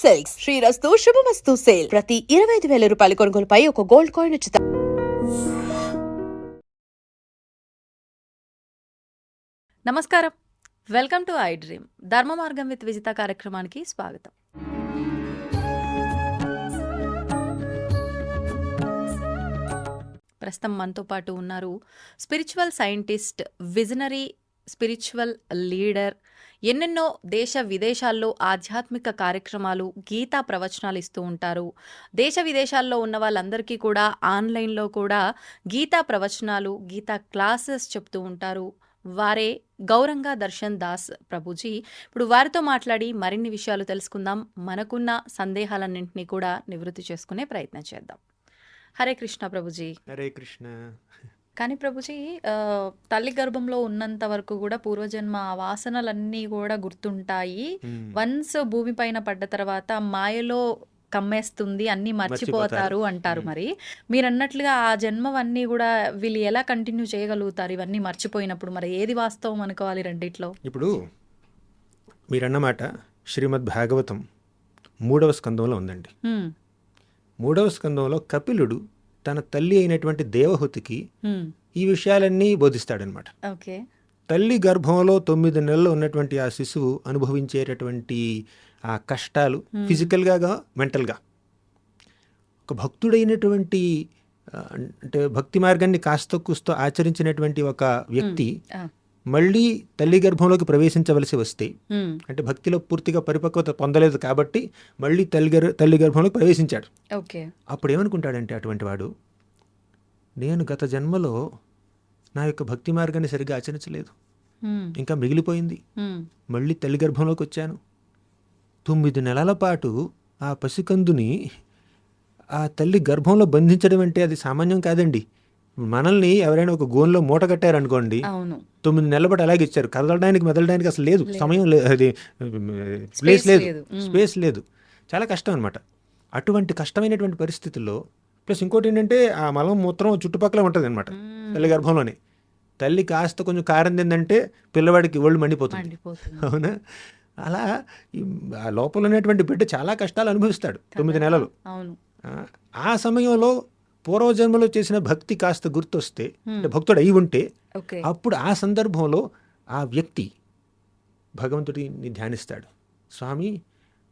Silks శ్రీరస్తు శుభమస్తు sale. ప్రతి 25,000 రూపాయల కొనుగోలుపై ఒక గోల్డ్ కాయిన్ ఉచితం. నమస్కారం, వెల్కమ్ టు ఐ డ్రీమ్. ధర్మ మార్గం విత్ విజిత కార్యక్రమానికి స్వాగతం. ప్రస్తుతం మనతో పాటు ఉన్నారు spiritual scientist, visionary spiritual leader, ఎన్నెన్నో దేశ విదేశాల్లో ఆధ్యాత్మిక కార్యక్రమాలు, గీతా ప్రవచనాలు ఇస్తూ ఉంటారు. దేశ విదేశాల్లో ఉన్న వాళ్ళందరికీ కూడా ఆన్లైన్లో కూడా గీతా ప్రవచనాలు, గీతా క్లాసెస్ చెప్తూ ఉంటారు. వారే గౌరంగా దర్శన్ దాస్ ప్రభుజీ. ఇప్పుడు వారితో మాట్లాడి మరిన్ని విషయాలు తెలుసుకుందాం. మనకున్న సందేహాలన్నింటినీ కూడా నివృత్తి చేసుకునే ప్రయత్నం చేద్దాం. హరే కృష్ణ ప్రభుజీ. హరే కృష్ణ. కానీ ప్రభుజీ, తల్లి గర్భంలో ఉన్నంత వరకు కూడా పూర్వజన్మ వాసనలన్నీ కూడా గుర్తుంటాయి. వన్స్ భూమి పైన పడ్డ తర్వాత మాయలో కమ్మేస్తుంది, అన్నీ మర్చిపోతారు అంటారు. మరి మీరు అన్నట్లుగా ఆ జన్మవన్నీ కూడా వీళ్ళు ఎలా కంటిన్యూ చేయగలుగుతారు ఇవన్నీ మర్చిపోయినప్పుడు? మరి ఏది వాస్తవం అనుకోవాలి రెండిట్లో? ఇప్పుడు మీరన్నమాట శ్రీమద్ భాగవతం 3వ స్కందంలో ఉందండి. 3వ స్కందంలో కపిలుడు తన తల్లి అయినటువంటి దేవహూతికి ఈ విషయాలన్నీ బోధిస్తాడనమాట. ఓకే. తల్లి గర్భంలో 9 నెలలు ఉన్నటువంటి ఆ శిశువు అనుభవించేటటువంటి ఆ కష్టాలు, ఫిజికల్గా మెంటల్గా, ఒక భక్తుడైనటువంటి అంటే భక్తి మార్గాన్ని కాస్త కూస్తో ఆచరించినటువంటి ఒక వ్యక్తి మళ్ళీ తల్లి గర్భంలోకి ప్రవేశించవలసి వస్తే, అంటే భక్తిలో పూర్తిగా పరిపక్వత పొందలేదు కాబట్టి మళ్ళీ తల్లి గర్భంలోకి ప్రవేశించాడు. అప్పుడు ఏమనుకుంటాడంటే అటువంటి వాడు, నేను గత జన్మలో నా యొక్క భక్తి మార్గాన్ని సరిగ్గా ఆచరించలేదు, ఇంకా మిగిలిపోయింది, మళ్ళీ తల్లి గర్భంలోకి వచ్చాను. 9 నెలల పాటు ఆ పసికందుని ఆ తల్లి గర్భంలో బంధించడం అంటే అది సామాన్యం కాదండి. మనల్ని ఎవరైనా ఒక గోన్లో మూట కట్టారనుకోండి, 9 నెలల పాటు అలాగే ఇచ్చారు. కదలడానికి మెదలడానికి అసలు లేదు, సమయం లేదు, అది ప్లేస్ లేదు, స్పేస్ లేదు, చాలా కష్టం అనమాట. అటువంటి కష్టమైనటువంటి పరిస్థితుల్లో ప్లస్ ఇంకోటి ఏంటంటే ఆ మలం మూత్రం చుట్టుపక్కల ఉంటుంది అనమాట తల్లి గర్భంలోనే. తల్లి కాస్త కొంచెం కారం తిందంటే పిల్లవాడికి ఒళ్ళు మండిపోతుంది, అవునా? అలా ఆ లోపల ఉన్నటువంటి బిడ్డ చాలా కష్టాలు అనుభవిస్తాడు 9 నెలలు. ఆ సమయంలో పూర్వజన్మలో చేసిన భక్తి కాస్త గుర్తొస్తే, అంటే భక్తుడు అయి ఉంటే, అప్పుడు ఆ సందర్భంలో ఆ వ్యక్తి భగవంతుడిని ధ్యానిస్తాడు. స్వామి,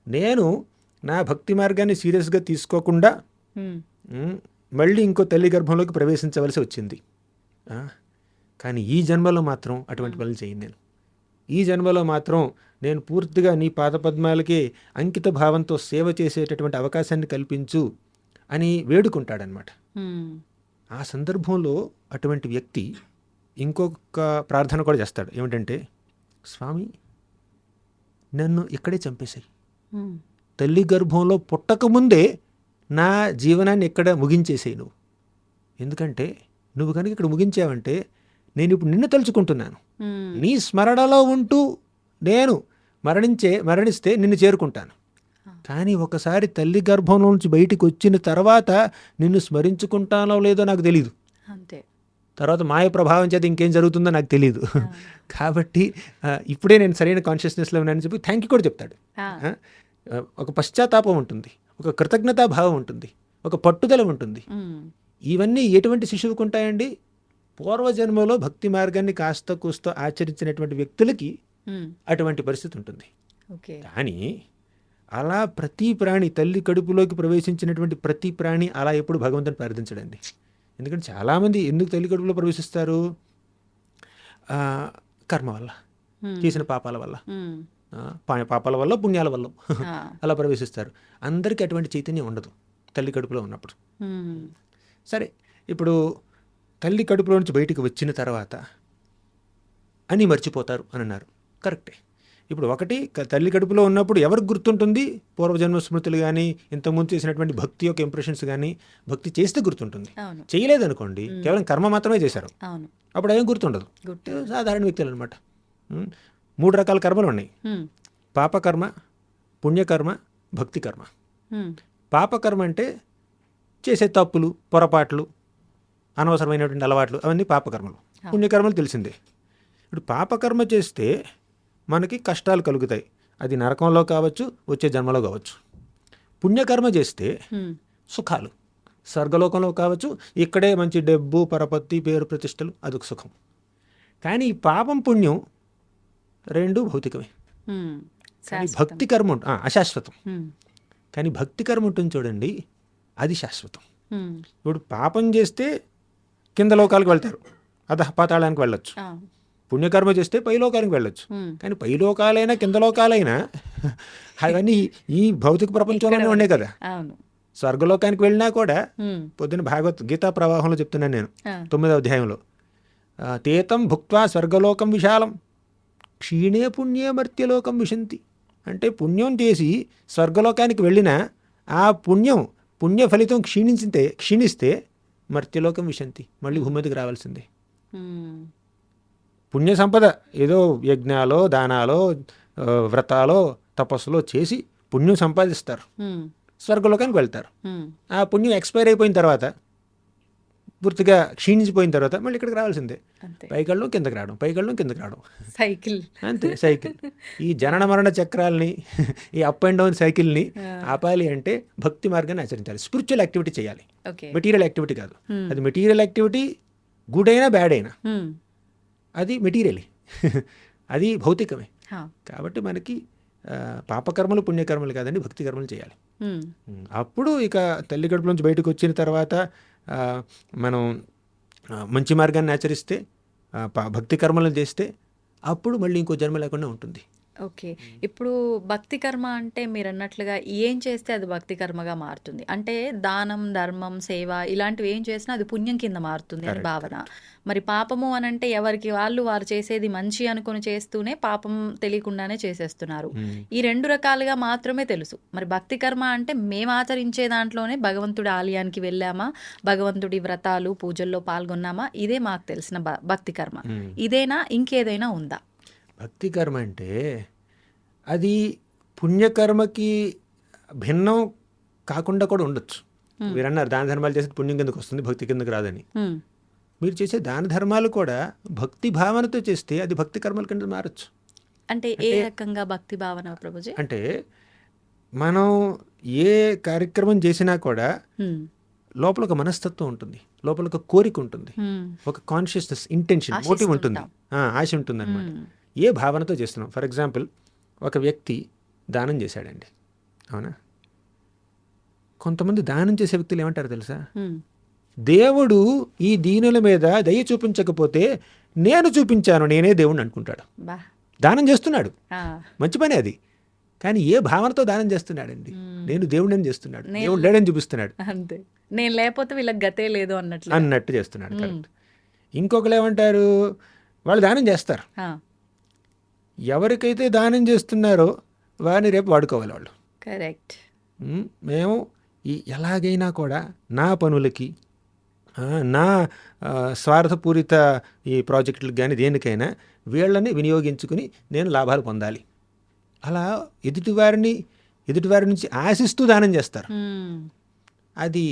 నేను నా భక్తి మార్గాన్ని సీరియస్గా తీసుకోకుండా మళ్ళీ ఇంకో తల్లి గర్భంలోకి ప్రవేశించవలసి వచ్చింది. కానీ ఈ జన్మలో మాత్రం అటువంటి పనులు చేయను. నేను ఈ జన్మలో మాత్రం నేను పూర్తిగా నీ పాదపద్మాలకే అంకిత భావంతో సేవ చేసేటటువంటి అవకాశాన్ని కల్పించు అని వేడుకుంటాడనమాట. ఆ సందర్భంలో అటువంటి వ్యక్తి ఇంకొక ప్రార్థన కూడా చేస్తాడు. ఏమిటంటే, స్వామి, నన్ను ఇక్కడే చంపేశాయి, తల్లి గర్భంలో పుట్టకముందే నా జీవనాన్ని ఇక్కడ ముగించేసాయి నువ్వు. ఎందుకంటే నువ్వు కనుక ఇక్కడ ముగించావంటే నేను ఇప్పుడు నిన్ను తలుచుకుంటున్నాను, నీ స్మరణలో ఉంటూ నేను మరణిస్తే నిన్ను చేరుకుంటాను. కానీ ఒకసారి తల్లి గర్భంలో నుంచి బయటికి వచ్చిన తర్వాత నిన్ను స్మరించుకుంటానో లేదో నాకు తెలీదు, తర్వాత మాయ ప్రభావం చేత ఇంకేం జరుగుతుందో నాకు తెలియదు. కాబట్టి ఇప్పుడే నేను సరైన కాన్షియస్నెస్లో ఉన్నానని చెప్పి థ్యాంక్ యూ కూడా చెప్తాడు. ఒక పశ్చాత్తాపం ఉంటుంది, ఒక కృతజ్ఞతా భావం ఉంటుంది, ఒక పట్టుదల ఉంటుంది. ఇవన్నీ ఎటువంటి శిశువుకు ఉంటాయండి? పూర్వజన్మలో భక్తి మార్గాన్ని కాస్త కూస్తో ఆచరించినటువంటి వ్యక్తులకి అటువంటి పరిస్థితి ఉంటుంది. కానీ అలా ప్రతి ప్రాణి, తల్లి కడుపులోకి ప్రవేశించినటువంటి ప్రతి ప్రాణి అలా ఎప్పుడు భగవంతుని ప్రార్థించడండి. ఎందుకంటే చాలామంది ఎందుకు తల్లి కడుపులో ప్రవేశిస్తారు? కర్మ వల్ల, చేసిన పాపాల వల్ల, పాపాల వల్ల, పుణ్యాల వల్ల అలా ప్రవేశిస్తారు. అందరికీ అటువంటి చైతన్యం ఉండదు తల్లి కడుపులో ఉన్నప్పుడు. సరే, ఇప్పుడు తల్లి కడుపులో నుంచి బయటికి వచ్చిన తర్వాత అని మర్చిపోతారు అని అన్నారు. కరెక్టే. ఇప్పుడు ఒకటి, తల్లి కడుపులో ఉన్నప్పుడు ఎవరికి గుర్తుంటుంది? పూర్వజన్మ స్మృతులు కానీ, ఇంతకుముందు చేసినటువంటి భక్తి యొక్క ఇంప్రెషన్స్ కానీ. భక్తి చేస్తే గుర్తుంటుంది, చేయలేదనుకోండి, కేవలం కర్మ మాత్రమే చేశారు, అప్పుడు ఏం గుర్తుండదు. సాధారణ వ్యక్తులు అనమాట. 3 రకాల కర్మలు ఉన్నాయి: పాపకర్మ, పుణ్యకర్మ, భక్తి కర్మ. పాపకర్మ అంటే చేసే తప్పులు, పొరపాట్లు, అనవసరమైనటువంటి అలవాట్లు, అవన్నీ పాపకర్మలు. పుణ్యకర్మలు తెలిసిందే. ఇప్పుడు పాపకర్మ చేస్తే మనకి కష్టాలు కలుగుతాయి. అది నరకంలో కావచ్చు, వచ్చే జన్మలో కావచ్చు. పుణ్యకర్మ చేస్తే హ్మ్. సుఖాలు స్వర్గలోకంలో కావచ్చు, ఇక్కడే మంచి డబ్బు పరపత్తి పేరు ప్రతిష్టలు, అదొక సుఖం. కానీ ఈ పాపం పుణ్యం రెండు భౌతికమే. హ్మ్. కానీ శాశ్వతం. భక్తి కర్మ అశాశ్వతం. హ్మ్. కానీ భక్తి కర్మ ఉంటుంది చూడండి, అది శాశ్వతం. హ్మ్. ఇప్పుడు పాపం చేస్తే కింద లోకాలకు వెళ్తారు, పాతాళానికి వెళ్ళొచ్చు. ఆ. పుణ్యకర్మ చేస్తే పైలోకానికి వెళ్ళొచ్చు. హ్మ్. కానీ పైలోకాలైనా కింద లోకాలైనా అవన్నీ ఈ భౌతిక ప్రపంచంలోనే ఉండే కదా. అవును. స్వర్గలోకానికి వెళ్ళినా కూడా హ్మ్. పొద్దున గీతా ప్రవాహంలో చెప్తున్నాను నేను, ఆ. 9వ అధ్యాయంలో, తీతం భుక్త్వా స్వర్గలోకం విశాలం క్షీణే పుణ్యే మర్త్యలోకం విశంతి. అంటే పుణ్యం చేసి స్వర్గలోకానికి వెళ్ళినా ఆ పుణ్య ఫలితం క్షీణిస్తే మర్త్యలోకం విశంతి, మళ్ళీ భూమి మీదకి రావాల్సిందే. హ్మ్. పుణ్య సంపద ఏదో యజ్ఞాలో దానాలో వ్రతాలో తపస్సులో చేసి పుణ్యం సంపాదిస్తారు, హ్మ్. స్వర్గలోకానికి వెళ్తారు. హ్మ్. ఆ పుణ్యం ఎక్స్పైర్ అయిపోయిన తర్వాత, పూర్తిగా క్షీణించిపోయిన తర్వాత మళ్ళీ ఇక్కడికి రావాల్సిందే. అంతే. పైకెళ్ళడం కిందకి రావడం, పైకెళ్ళడం కిందకి రావడం, సైకిల్. అంతే సైకిల్. ఈ జనన మరణ చక్రాలని, ఈ అప్ అండ్ డౌన్ సైకిల్ని ఆపాలి అంటే భక్తి మార్గాన్ని ఆచరించాలి, స్పిరిచువల్ యాక్టివిటీ చేయాలి, ఓకే. మెటీరియల్ యాక్టివిటీ కాదు. అది మెటీరియల్ యాక్టివిటీ గుడ్ అయినా బ్యాడ్ అయినా హ్మ్. అది మెటీరియలే, అది భౌతికమే. హా. కాబట్టి మనకి పాపకర్మలు పుణ్యకర్మలు కాదండి, భక్తి కర్మలు చేయాలి. హ్మ్. అప్పుడు ఇక తల్లి కడుపు నుంచి బయటకు వచ్చిన తర్వాత మనం మంచి మార్గాన్ని ఆచరిస్తే, భక్తి కర్మలను చేస్తే అప్పుడు మళ్ళీ ఇంకో జన్మ లేకుండా ఉంటుంది. ఓకే. ఇప్పుడు భక్తి కర్మ అంటే మీరు అన్నట్లుగా ఏం చేస్తే అది భక్తి కర్మగా మారుతుంది? అంటే దానం, ధర్మం, సేవ ఇలాంటివి ఏం చేసినా అది పుణ్యం కింద మారుతుంది అని భావన. మరి పాపము అనంటే ఎవరికి వారు చేసేది మంచి అనుకుని చేస్తూనే పాపం తెలియకుండానే చేసేస్తున్నారు. ఈ 2 రకాలుగా మాత్రమే తెలుసు. మరి భక్తి కర్మ అంటే మేము ఆచరించే దాంట్లోనే భగవంతుడి ఆలయానికి వెళ్ళామా, భగవంతుడి వ్రతాలు పూజల్లో పాల్గొన్నామా, ఇదే మాకు తెలిసిన భక్తి కర్మ. ఇదేనా ఇంకేదైనా ఉందా? భక్తి కర్మ అంటే అది పుణ్యకర్మకి భిన్నం కాకుండా కూడా ఉండొచ్చు. మీరు అన్నారు దాన ధర్మాలు చేస్తే పుణ్యం కిందకు వస్తుంది, భక్తి కిందకు రాదని. మీరు చేసే దాన ధర్మాలు కూడా భక్తి భావనతో చేస్తే అది భక్తి కర్మల కింద మారచ్చు. అంటే ఏ రకంగా భక్తి భావన ప్రభుజీ? అంటే మనం ఏ కార్యక్రమం చేసినా కూడా లోపల ఒక మనస్తత్వం ఉంటుంది, లోపల ఒక కోరిక ఉంటుంది, ఒక కాన్షియస్నెస్, ఇంటెన్షన్, మోటివ్ ఉంటుంది, ఆశ ఉంటుంది అనమాట. ఏ భావనతో చేస్తున్నాం. ఫర్ ఎగ్జాంపుల్, ఒక వ్యక్తి దానం చేశాడండి, అవునా? కొంతమంది దానం చేసే వ్యక్తులు ఏమంటారు తెలుసా? దేవుడు ఈ దీనుల మీద దయ చూపించకపోతే నేను చూపించాను, నేనే దేవుడిని అనుకుంటాడు. దానం చేస్తున్నాడు, మంచి పని అది. కానీ ఏ భావనతో దానం చేస్తున్నాడండి? నేను దేవుడిని చేస్తున్నాడు, దేవుడు లేడని చూపిస్తున్నాడు, అంతే. నేను లేకపోతే వీళ్ళకి గతే లేదు అన్నట్టు చేస్తున్నాడు. కరెక్ట్. ఇంకొకరు ఏమంటారు? వాళ్ళు దానం చేస్తారు, ఎవరికైతే దానం చేస్తున్నారో వారిని రేపు వాడుకోవాలి వాళ్ళు. కరెక్ట్. మేము ఎలాగైనా కూడా నా పనులకి, నా స్వార్థపూరిత ఈ ప్రాజెక్టులకు కానీ దేనికైనా వీళ్ళని వినియోగించుకుని నేను లాభాలు పొందాలి, అలా ఎదుటివారి నుంచి ఆశిస్తూ దానం చేస్తారు. అది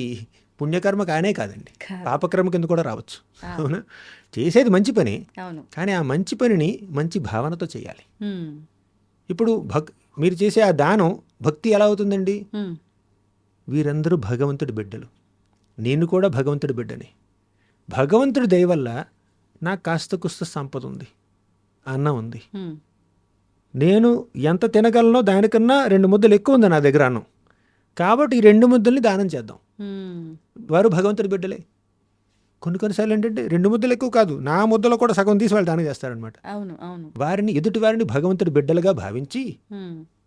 పుణ్యకర్మ కానే కాదండి, పాపకర్మ కింద కూడా రావచ్చు. అవునా? చేసేది మంచి పని, కానీ ఆ మంచి పనిని మంచి భావనతో చేయాలి. ఇప్పుడు మీరు చేసే ఆ దానం భక్తి ఎలా అవుతుందండి? వీరందరూ భగవంతుడి బిడ్డలు, నేను కూడా భగవంతుడి బిడ్డని. భగవంతుడి దయ వల్ల నాకు కాస్త కుస్త సంపద ఉంది, అన్నం ఉంది, నేను ఎంత తినగలనో దానికన్నా 2 ముద్దలు ఎక్కువ ఉంది నా దగ్గర అన్నం. కాబట్టి ఈ 2 ముద్దల్ని దానం చేద్దాం. వారు భగవంతుడి బిడ్డలే. కొన్నిసార్లు ఏంటంటే 2 ముద్దలు ఎక్కువ కాదు, నా ముద్దలో కూడా సగం తీసి వాళ్ళు దానం చేస్తారనమాట. ఎదుటి వారిని భగవంతుడి బిడ్డలుగా భావించి,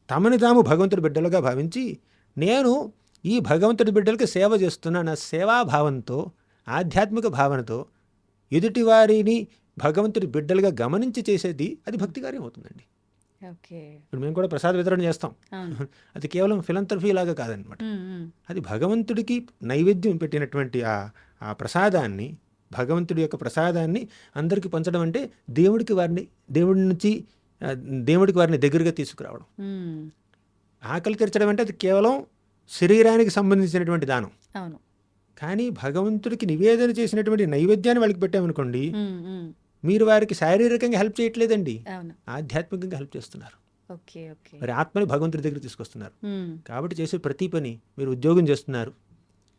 తమని తాము భగవంతుడి బిడ్డలుగా భావించి, నేను ఈ భగవంతుడి బిడ్డలకి సేవ చేస్తున్న నా సేవాభావంతో, ఆధ్యాత్మిక భావనతో ఎదుటివారిని భగవంతుడి బిడ్డలుగా గమనించి చేసేది అది భక్తి కార్యం అవుతుందండి. ఇప్పుడు మేము కూడా ప్రసాద వితరణ చేస్తాం, అది కేవలం ఫిలంథ్రఫీ లాగా కాదనమాట. అది భగవంతుడికి నైవేద్యం పెట్టినటువంటి ఆ ప్రసాదాన్ని, భగవంతుడి యొక్క ప్రసాదాన్ని అందరికీ పంచడం అంటే దేవుడికి వారిని దగ్గరగా తీసుకురావడం. ఆకలి తీర్చడం అంటే అది కేవలం శరీరానికి సంబంధించినటువంటి దానం. కానీ భగవంతుడికి నివేదన చేసినటువంటి నైవేద్యాన్ని వాళ్ళకి పెట్టామనుకోండి, మీరు వారికి శారీరకంగా హెల్ప్ చేయట్లేదండి, ఆధ్యాత్మికంగా హెల్ప్ చేస్తున్నారు. ఓకే. ఓకే. మరి ఆత్మని భగవంతుడి దగ్గర తీసుకొస్తున్నారు. హ్మ్. కాబట్టి చేసే ప్రతి పని, మీరు ఉద్యోగం చేస్తున్నారు,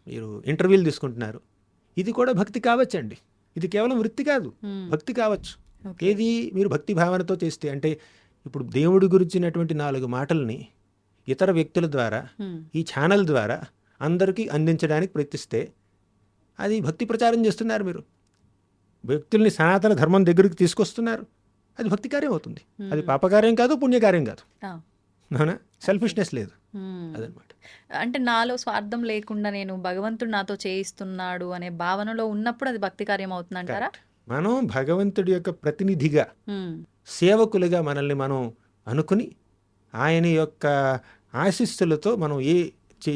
మీరు ఇంటర్వ్యూలు తీసుకుంటున్నారు, ఇది కూడా భక్తి కావచ్చండి. ఇది కేవలం వృత్తి కాదు, హ్మ్. భక్తి కావచ్చు. ఓకే. ఏది మీరు భక్తి భావనతో చేస్తే, అంటే ఇప్పుడు దేవుడి గురించినటువంటి 4 మాటల్ని ఇతర వ్యక్తుల ద్వారా, హ్మ్. ఈ ఛానల్ ద్వారా అందరికీ అందించడానికి ప్రయత్నిస్తే అది భక్తి ప్రచారం చేస్తున్నారు. మీరు వ్యక్తుల్ని సనాతన ధర్మం దగ్గరికి తీసుకొస్తున్నారు. అది భక్తి కార్యం అవుతుంది. అది పాపకార్యం కాదు, పుణ్యకార్యం కాదు. ఆ. అవునా? సెల్ఫిష్నెస్ లేదు. హ్మ్. అదనమాట. అంటే నాలో స్వార్థం లేకుండా నేను భగవంతుడు నాతో చేయిస్తున్నాడు అనే భావనలో ఉన్నప్పుడు అది భక్తి కార్యం అవుతుందంటారా? మనం భగవంతుడి యొక్క ప్రతినిధిగా, హ్మ్. సేవకులుగా మనల్ని మనం అనుకుని, ఆయన యొక్క ఆశీస్సులతో మనం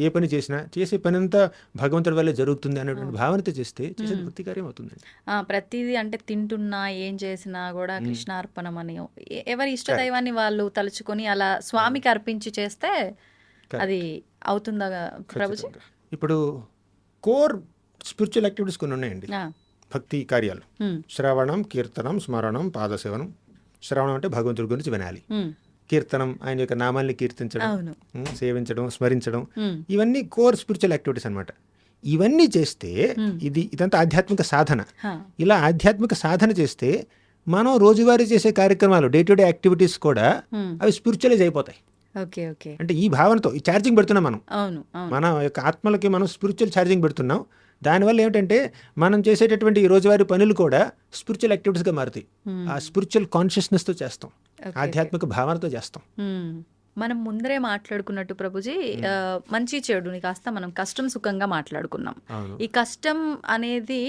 ఏ పని చేసినా, చేసే పని అంతా భగవంతుడి వల్లే జరుగుతుంది అనేటువంటి భావనతో చేస్తే చేసేది భక్తి కార్యం అవుతుందండి. ప్రతిదీ అంటే తింటున్నా ఏం చేసినా కూడా కృష్ణార్పణం అని ఎవరి ఇష్టదైవాన్ని వాళ్ళు తలుచుకొని అలా స్వామికి అర్పించి చేస్తే అది అవుతుందా ప్రభుజీ? ఖచ్చితంగా. ఇప్పుడు కోర్ స్పిరిచువల్ యాక్టివిటీస్ కొన్ని ఉన్నాయండి, ఆ. భక్తి కార్యాలు. హ్మ్. శ్రవణం, కీర్తనం, స్మరణం, పాదసేవనం. శ్రవణం అంటే భగవంతుడి గురించి వినాలి. హ్మ్. కీర్తనం ఆయన యొక్క నామాల్ని కీర్తించడం, అవును. సేవించడం, స్మరించడం, హ్మ్. ఇవన్నీ కోర్ స్పిరిచువల్ యాక్టివిటీస్ అనమాట. ఇవన్నీ చేస్తే ఇదంతా ఆధ్యాత్మిక సాధన. హా. ఇలా ఆధ్యాత్మిక సాధన చేస్తే మనం రోజువారీ చేసే కార్యక్రమాలు, డే టు డే యాక్టివిటీస్ కూడా అవి స్పిరిచువలైజ్ అయిపోతాయి. ఓకే. ఓకే. అంటే ఈ భావనతో ఈ ఛార్జింగ్ పెడుతున్నాం మనం, అవును. అవును. మన యొక్క ఆత్మలకి మనం స్పిరిచువల్ ఛార్జింగ్ పెడుతున్నాం. దానివల్ల ఏమిటంటే మనం చేసేటటువంటి ఈ రోజువారీ పనులు కూడా స్పిరిచువల్ యాక్టివిటీస్గా మారుతాయి. ఆ స్పిరిచువల్ కాన్షియస్నెస్తో చేస్తాం, ఆధ్యాత్మిక భావనతో చేస్తాం. మనం ముందరే మాట్లాడుకున్నట్టు ప్రభుజీ, మంచి చెడుని కాస్త మనం కష్టం సుఖంగా మాట్లాడుకున్నాం. అవును. ఈ కష్టం అనేది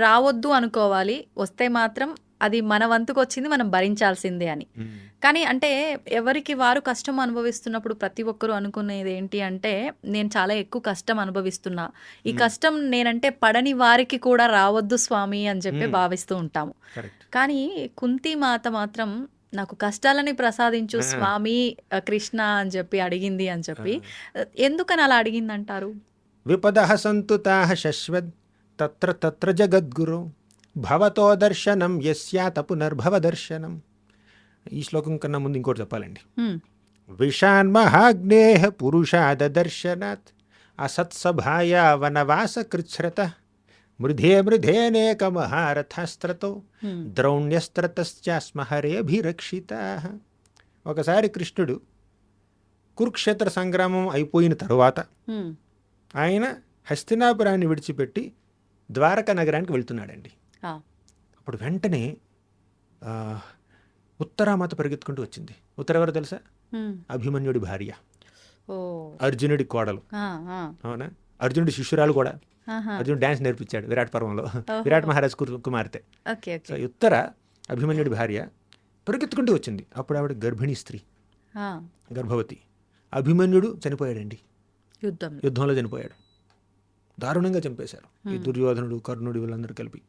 రావద్దు అనుకోవాలి, వస్తే మాత్రం అది మన వంతుకు వచ్చింది మనం భరించాల్సిందే అని. కానీ అంటే ఎవరికి వారు కష్టం అనుభవిస్తున్నప్పుడు ప్రతి ఒక్కరూ అనుకునేది ఏంటి అంటే, నేను చాలా ఎక్కువ కష్టం అనుభవిస్తున్నా, ఈ కష్టం నేనంటే పడని వారికి కూడా రావద్దు స్వామి అని చెప్పి భావిస్తూ ఉంటాము. కరెక్ట్. కానీ కుంతి మాత మాత్రం నాకు కష్టాలని ప్రసాదించు స్వామి కృష్ణ అని చెప్పి అడిగింది అని చెప్పి, ఎందుకని అలా అడిగిందంటారు? విపదః సంతుతాః శశ్వద్ తత్ర తత్ర జగద్గురు భవతో దర్శనం యస్యాత పునర్భవ దర్శనం. ఈ శ్లోకం కన్నా ముందు ఇంకోటి చెప్పాలండి. విషాన్మహాగ్నేః పురుషాద దర్శనాత్ అసత్సభాయా వనవాస కృచ్ఛ్రత మృధే మృధేనేక మహారథాస్త్రతో ద్రౌణ్యస్త్రతశ్చాస్మ హరేభిరక్షితాః. ఒకసారి కృష్ణుడు కురుక్షేత్ర సంగ్రామం అయిపోయిన తరువాత ఆయన హస్తినాపురాన్ని విడిచిపెట్టి ద్వారకా నగరానికి వెళ్తున్నాడండి. అప్పుడు వెంటనే ఉత్తరామాత పరిగెత్తుకుంటూ వచ్చింది. ఉత్తర ఎవరు తెలుసా? అభిమన్యుడి భార్య, అర్జునుడి కోడలు. అవునా? అర్జునుడి శిష్యురాలు కూడా. అర్జునుడు డాన్స్ నేర్పించాడు విరాట్ పర్వంలో, విరాట్ మహారాజ్ కుమార్తె. సో ఉత్తర అభిమన్యుడి భార్య పరిగెత్తుకుంటూ వచ్చింది. అప్పుడు ఆవిడ గర్భిణీ స్త్రీ, గర్భవతి. అభిమన్యుడు చనిపోయాడండి, యుద్ధంలో చనిపోయాడు. దారుణంగా చంపేశారు ఈ దుర్యోధనుడు, కర్ణుడు, వీళ్ళందరూ కలిపి.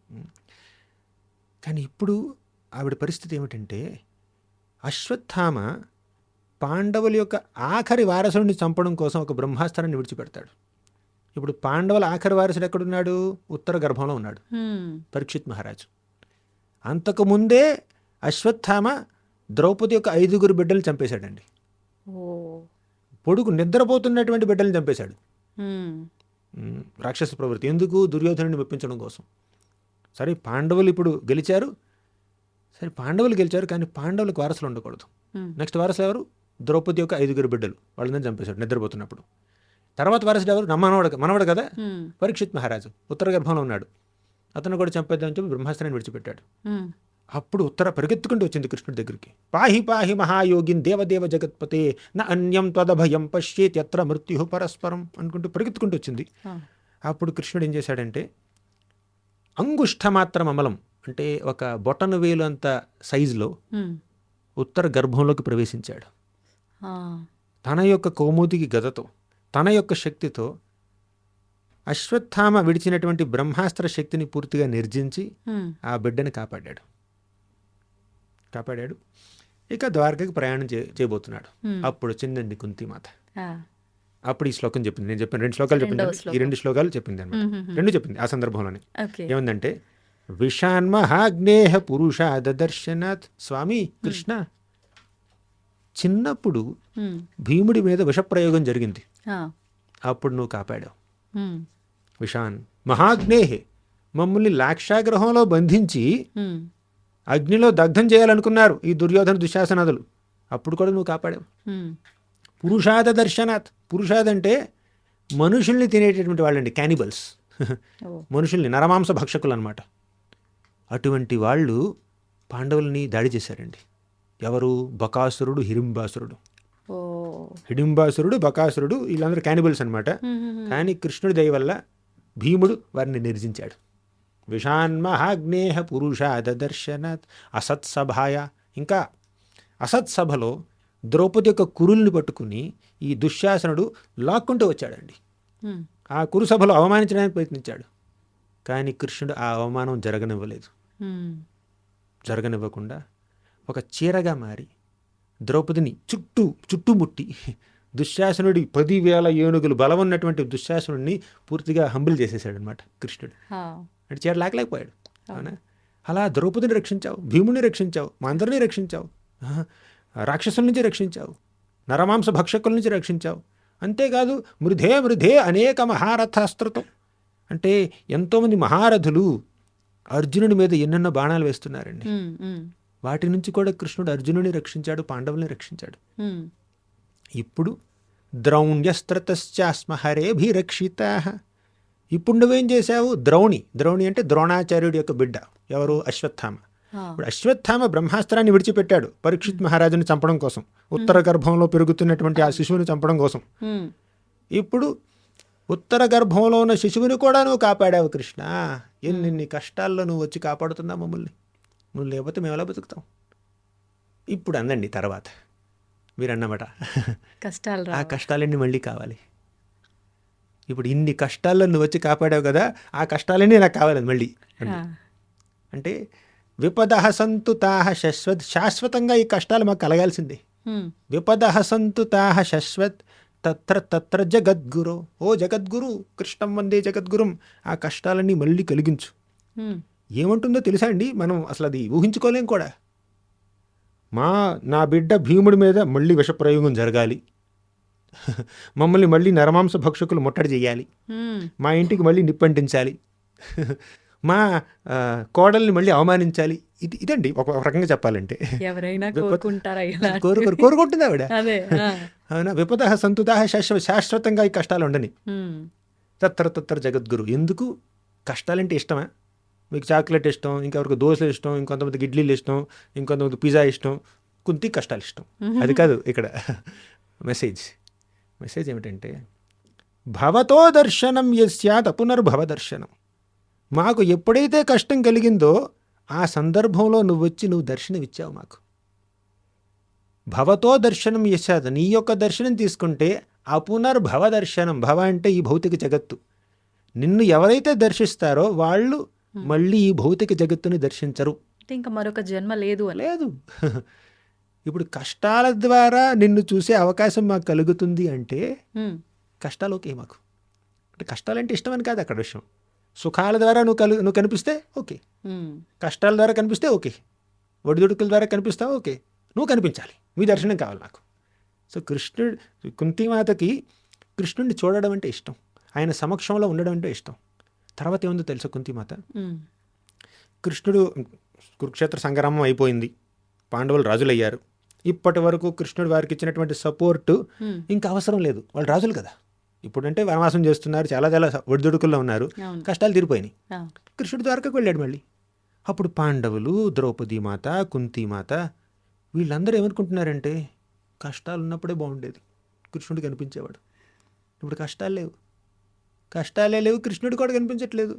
కానీ ఇప్పుడు ఆవిడ పరిస్థితి ఏమిటంటే, అశ్వత్థామ పాండవుల యొక్క ఆఖరి వారసుడిని చంపడం కోసం ఒక బ్రహ్మాస్త్రాన్ని విడిచిపెడతాడు. ఇప్పుడు పాండవుల ఆఖరి వారసుడు ఎక్కడున్నాడు? ఉత్తర గర్భంలో ఉన్నాడు, పరీక్షిత్ మహారాజు. అంతకుముందే అశ్వత్థామ ద్రౌపది యొక్క 5 బిడ్డలు చంపేశాడండి. పొడుగు నిద్రపోతున్నటువంటి బిడ్డలను చంపేశాడు. రాక్షస ప్రవృత్తి. ఎందుకు? దుర్యోధనుడిని మెప్పించడం కోసం. సరే పాండవులు ఇప్పుడు గెలిచారు, కానీ పాండవులకు వారసులు ఉండకూడదు. నెక్స్ట్ వారసులు ఎవరు? ద్రౌపది యొక్క 5 బిడ్డలు, వాళ్ళని చంపేశాడు నిద్రపోతున్నప్పుడు. తర్వాత వారసుడు ఎవరు? మనవడు కదా, పరీక్షిత్ మహారాజు. ఉత్తర గర్భంలో ఉన్నాడు, అతను కూడా చంపేద్దామని చెప్పి బ్రహ్మాస్త్రాన్ని విడిచిపెట్టాడు. అప్పుడు ఉత్తర పరిగెత్తుకుంటూ వచ్చింది కృష్ణుడి దగ్గరికి. పాహి పాహి మహాయోగిన్ దేవదేవ జగత్పతే న అన్యం త్వదభయం పశ్యేత్ యత్ర మృత్యు పరస్పరం అనుకుంటూ పరిగెత్తుకుంటూ వచ్చింది. అప్పుడు కృష్ణుడు ఏం చేశాడంటే, అంగుష్ఠమాత్రం అమలం అంటే ఒక బొటను వేలు అంత సైజులో ఉత్తర గర్భంలోకి ప్రవేశించాడు. తన యొక్క కౌముదికి గదతో, తన యొక్క శక్తితో అశ్వత్థామ విడిచినటువంటి బ్రహ్మాస్త్ర శక్తిని పూర్తిగా నిర్జించి ఆ బిడ్డని కాపాడాడు. ఇక ద్వారకకి ప్రయాణం చేయబోతున్నాడు. అప్పుడు వచ్చిందండి కుంతిమాత. అప్పుడు ఈ శ్లోకం చెప్పింది. నేను చెప్పాను 2 శ్లోకాలు చెప్పింది, ఈ 2 శ్లోకాలు చెప్పింది అనమాట. 2 చెప్పింది ఆ సందర్భంలోనే. ఏమందంటే, విషాన్మహాగ్నేహ పురుషాద దర్శనాత్. స్వామి కృష్ణ, చిన్నప్పుడు ఉమ్, భీముడి మీద విషప్రయోగం జరిగింది, ఆ, అప్పుడు నువ్వు కాపాడావు. ఉమ్, విషాన్ మహాగ్నేహే, మమ్మల్ని లాక్షాగ్రహంలో బంధించి ఉమ్, అగ్నిలో దగ్ధం చేయాలనుకున్నారు ఈ దుర్యోధన దుశ్శాసనాదులు, అప్పుడు కూడా నువ్వు కాపాడావు. ఉమ్, పురుషాద దర్శనాత్, పురుషాద్ అంటే మనుషుల్ని తినేటటువంటి వాళ్ళండి, క్యానిబల్స్. ఓ, మనుషుల్ని, నరమాంస భక్షకులు అనమాట. అటువంటి వాళ్ళు పాండవుల్ని దాడి చేశారండి. ఎవరు? బకాసురుడు, హిడింబాసురుడు. ఓ, హిడింబాసురుడు, బకాసురుడు, వీళ్ళందరూ క్యానిబల్స్ అనమాట. ఉమ్, ఉమ్, కానీ కృష్ణుడి దయ వల్ల భీముడు వారిని నిర్జించాడు. విషాన్మహాగ్నేహ పురుషాద దర్శనాత్ అసత్సభాయ. ఇంకా అసత్సభలో ద్రౌపది యొక్క కురుల్ని పట్టుకుని ఈ దుశ్శాసనుడు లాక్కుంటూ వచ్చాడండి. ఉమ్, ఆ కురుసభలో అవమానించడానికి ప్రయత్నించాడు. కానీ కృష్ణుడు ఆ అవమానం జరగనివ్వలేదు. ఉమ్, జరగనివ్వకుండా ఒక చీరగా మారి ద్రౌపదిని చుట్టుముట్టి దుశ్శాసనుడి 10,000 ఏనుగులు బలం ఉన్నటువంటి దుశ్శాసనుడిని పూర్తిగా హంబుల్ చేసేసాడు అనమాట కృష్ణుడు. ఆ, అంటే చీర లాగలేకపోయాడు. అవునా? అలా ద్రౌపదిని రక్షించావు, భీముడిని రక్షించావు, మా అందరినీ రక్షించావు, రాక్షసుల నుంచి రక్షించావు, నరమాంస భక్షకుల నుంచి రక్షించావు. అంతేకాదు మృధే అనేక మహారథాస్త్రతం, అంటే ఎంతోమంది మహారథులు అర్జునుడి మీద ఎన్నెన్నో బాణాలు వేస్తున్నారండి. ఉమ్, ఉమ్, వాటి నుంచి కూడా కృష్ణుడు అర్జునుడిని రక్షించాడు, పాండవుల్ని రక్షించాడు. ఉమ్, ఇప్పుడు ద్రౌణ్యస్త్రతశ్చాస్మ హరేభిరక్షితా. ఇప్పుడు నువ్వేం చేశావు? ద్రౌణి అంటే ద్రోణాచార్యుడి యొక్క బిడ్డ. ఎవరు? అశ్వత్థామ. ఆ, ఇప్పుడు అశ్వత్థామ బ్రహ్మాస్త్రాన్ని విడిచిపెట్టాడు పరీక్షిత్ మహారాజుని చంపడం కోసం, ఉత్తర గర్భంలో పెరుగుతున్నటువంటి ఆ శిశువుని చంపడం కోసం. ఉమ్, ఇప్పుడు ఉత్తర గర్భంలో ఉన్న శిశువుని కూడా నువ్వు కాపాడావు కృష్ణ. ఎన్ని కష్టాల్లో నువ్వు వచ్చి కాపాడుతున్నావు మమ్మల్ని. నువ్వు లేకపోతే మేము ఎలా బతుకుతాం? ఇప్పుడు అందండి తర్వాత మీరు అన్నమాట, కష్టాలు ఆ రా. కష్టాలన్నీ మళ్ళీ కావాలి. ఇప్పుడు ఇన్ని కష్టాల్లో నువ్వు వచ్చి కాపాడావు కదా, ఆ కష్టాలన్నీ నాకు కావాలి మళ్ళీ. ఆ, అంటే విపదః సంతు తాః శాశ్వతంగా ఈ కష్టాలు మాకు కలగాల్సిందే. ఉమ్, విపదః సంతు తాః శాశ్వత్ తత్ర జగద్గురు. ఓ జగద్గురు, కృష్ణం వందే జగద్గురుం. ఆ కష్టాలన్నీ మళ్ళీ కలిగించు. ఉమ్, ఏమంటుందో తెలుసా అండి, మనం అసలు అది ఊహించుకోలేం కూడా. నా బిడ్డ భీముడి మీద మళ్ళీ విషప్రయోగం జరగాలి, మమ్మల్ని మళ్ళీ నరమాంస భక్షకులు ముట్టడి చేయాలి, ఉమ్, మా ఇంటికి మళ్ళీ నిప్పంటించాలి, మా కోడల్ని మళ్ళీ అవమానించాలి. ఇదండి ఒక రకంగా చెప్పాలంటే. ఎవరైనా కోరుకుంటారా ఇలా? కోరుకుంటుంది ఆవిడ. అదే, ఆ, అవునా? విపదః సంతుతాః శాశ్వతంగా ఈ కష్టాలు ఉండని. ఉమ్, తత్ర జగద్గురు. ఎందుకు? కష్టాలంటే ఇష్టమా? మీకు చాక్లెట్ ఇష్టం, ఇంకెవరికి దోశలు ఇష్టం, ఇంకొంతమందికి ఇడ్లీలు ఇష్టం, ఇంకొంతమందికి పిజ్జా ఇష్టం, కుంతి కష్టాలు ఇష్టం. అది కాదు ఇక్కడ మెసేజ్ ఏమిటంటే, భవతో దర్శనం యస్యాత్ పునర్భవ దర్శనం. మాకు ఎప్పుడైతే కష్టం కలిగిందో ఆ సందర్భంలో నువ్వు వచ్చి నువ్వు దర్శనం ఇచ్చావు మాకు. భవతో దర్శనం యస్యాత్, నీ యొక్క దర్శనం తీసుకుంటే అపునర్భవ దర్శనం. భవ అంటే ఈ భౌతిక జగత్తు. నిన్ను ఎవరైతే దర్శిస్తారో వాళ్ళు మళ్ళీ ఈ భౌతిక జగత్తుని దర్శించరు. అంటే ఇంకా మరొక జన్మ లేదు అని. లేదు. ఇప్పుడు కష్టాల ద్వారా నిన్ను చూసే అవకాశం మాకు కలుగుతుంది అంటే ఉమ్, కష్టాలు ఓకే మాకు. అంటే కష్టాలంటే ఇష్టమని కాదు అక్కడ విషయం. సుఖాల ద్వారా నువ్వు కనిపిస్తే ఓకే, ఉమ్, కష్టాల ద్వారా కనిపిస్తే ఓకే, ఒడిదుడుకుల ద్వారా కనిపిస్తావు ఓకే, నువ్వు కనిపించాలి, మీ దర్శనం కావాలి నాకు. సో కుంతిమాతకి కృష్ణుడిని చూడడం అంటే ఇష్టం, ఆయన సమక్షంలో ఉండడం అంటే ఇష్టం. తర్వాత ఏముందో తెలుసా కుంతిమాత? ఉమ్, కృష్ణుడు కురుక్షేత్ర సంగ్రామం అయిపోయింది, పాండవులు రాజులయ్యారు. ఇప్పటి వరకు కృష్ణుడు వారికి ఇచ్చినటువంటి సపోర్టు ఉమ్, ఇంకా అవసరం లేదు, వాళ్ళు రాజులు కదా. ఇప్పుడంటే వనవాసం చేస్తున్నారు, చాలా ఒడిదుడుకుల్లో ఉన్నారు, అవును. కష్టాలు తీరిపోయినాయి. ఆ, కృష్ణుడి ద్వారకకు వెళ్ళాడు మళ్ళీ. అప్పుడు పాండవులు, ద్రౌపది మాత, కుంతిమాత వీళ్ళందరూ ఏమనుకుంటున్నారంటే కష్టాలు ఉన్నప్పుడే బాగుండేది, కృష్ణుడు కనిపించేవాడు. ఇప్పుడు కష్టాలే లేవు, కృష్ణుడు కూడా కనిపించట్లేదు.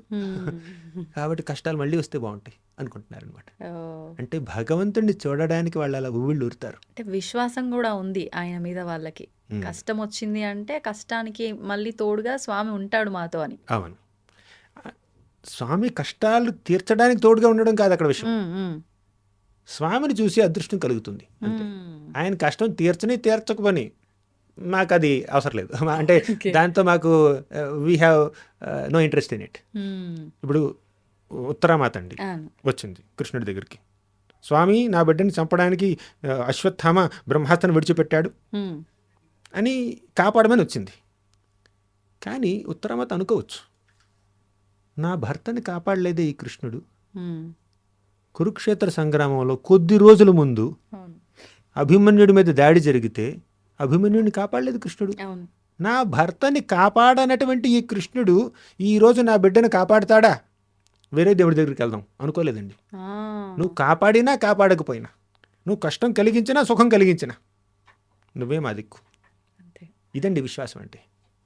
కాబట్టి కష్టాలు మళ్ళీ వస్తే బాగుంటాయి అనుకుంటున్నారు అనమాట. అంటే భగవంతుడిని చూడడానికి వాళ్ళు అలా ఉవ్విళ్ళు ఊరుతారు. అంటే విశ్వాసం కూడా ఉంది ఆయన మీద వాళ్ళకి. కష్టం వచ్చింది అంటే కష్టానికి మళ్ళీ తోడుగా స్వామి ఉంటాడు మాతో అని. అవును, స్వామి కష్టాలు తీర్చడానికి తోడుగా ఉండడం కాదు అక్కడ విషయం. స్వామిని చూసి అదృష్టం కలుగుతుంది అంతే. ఆయన కష్టం తీర్చకపోని మాకు అది అవసరం లేదు. అంటే దాంతో మాకు we have no interest in it. ఇప్పుడు ఉత్తరామాత అండి వచ్చింది కృష్ణుడి దగ్గరికి. స్వామి నా బిడ్డని చంపడానికి అశ్వత్థామ బ్రహ్మాస్త్రం విడిచిపెట్టాడు ఉమ్, అని కాపాడమని వచ్చింది. కానీ ఉత్తరామాత అనుకోవచ్చు, నా భర్తని కాపాడలేదే ఈ కృష్ణుడు. ఉమ్, కురుక్షేత్ర సంగ్రామంలో కొద్ది రోజుల ముందు అవును అభిమన్యుడి మీద దాడి జరిగితే అభిమన్యుడిని కాపాడలేదు కృష్ణుడు. అవును నా భర్తని కాపాడనటువంటి ఈ కృష్ణుడు ఈరోజు నా బిడ్డను కాపాడుతాడా, వేరే దేవుడి దగ్గరికి వెళ్దాం అనుకోలేదండి. ఆ, నువ్వు కాపాడినా కాపాడకపోయినా, నువ్వు కష్టం కలిగించినా సుఖం కలిగించినా నువ్వే మా దిక్కు. అంతే. ఇదండి విశ్వాసం అంటే.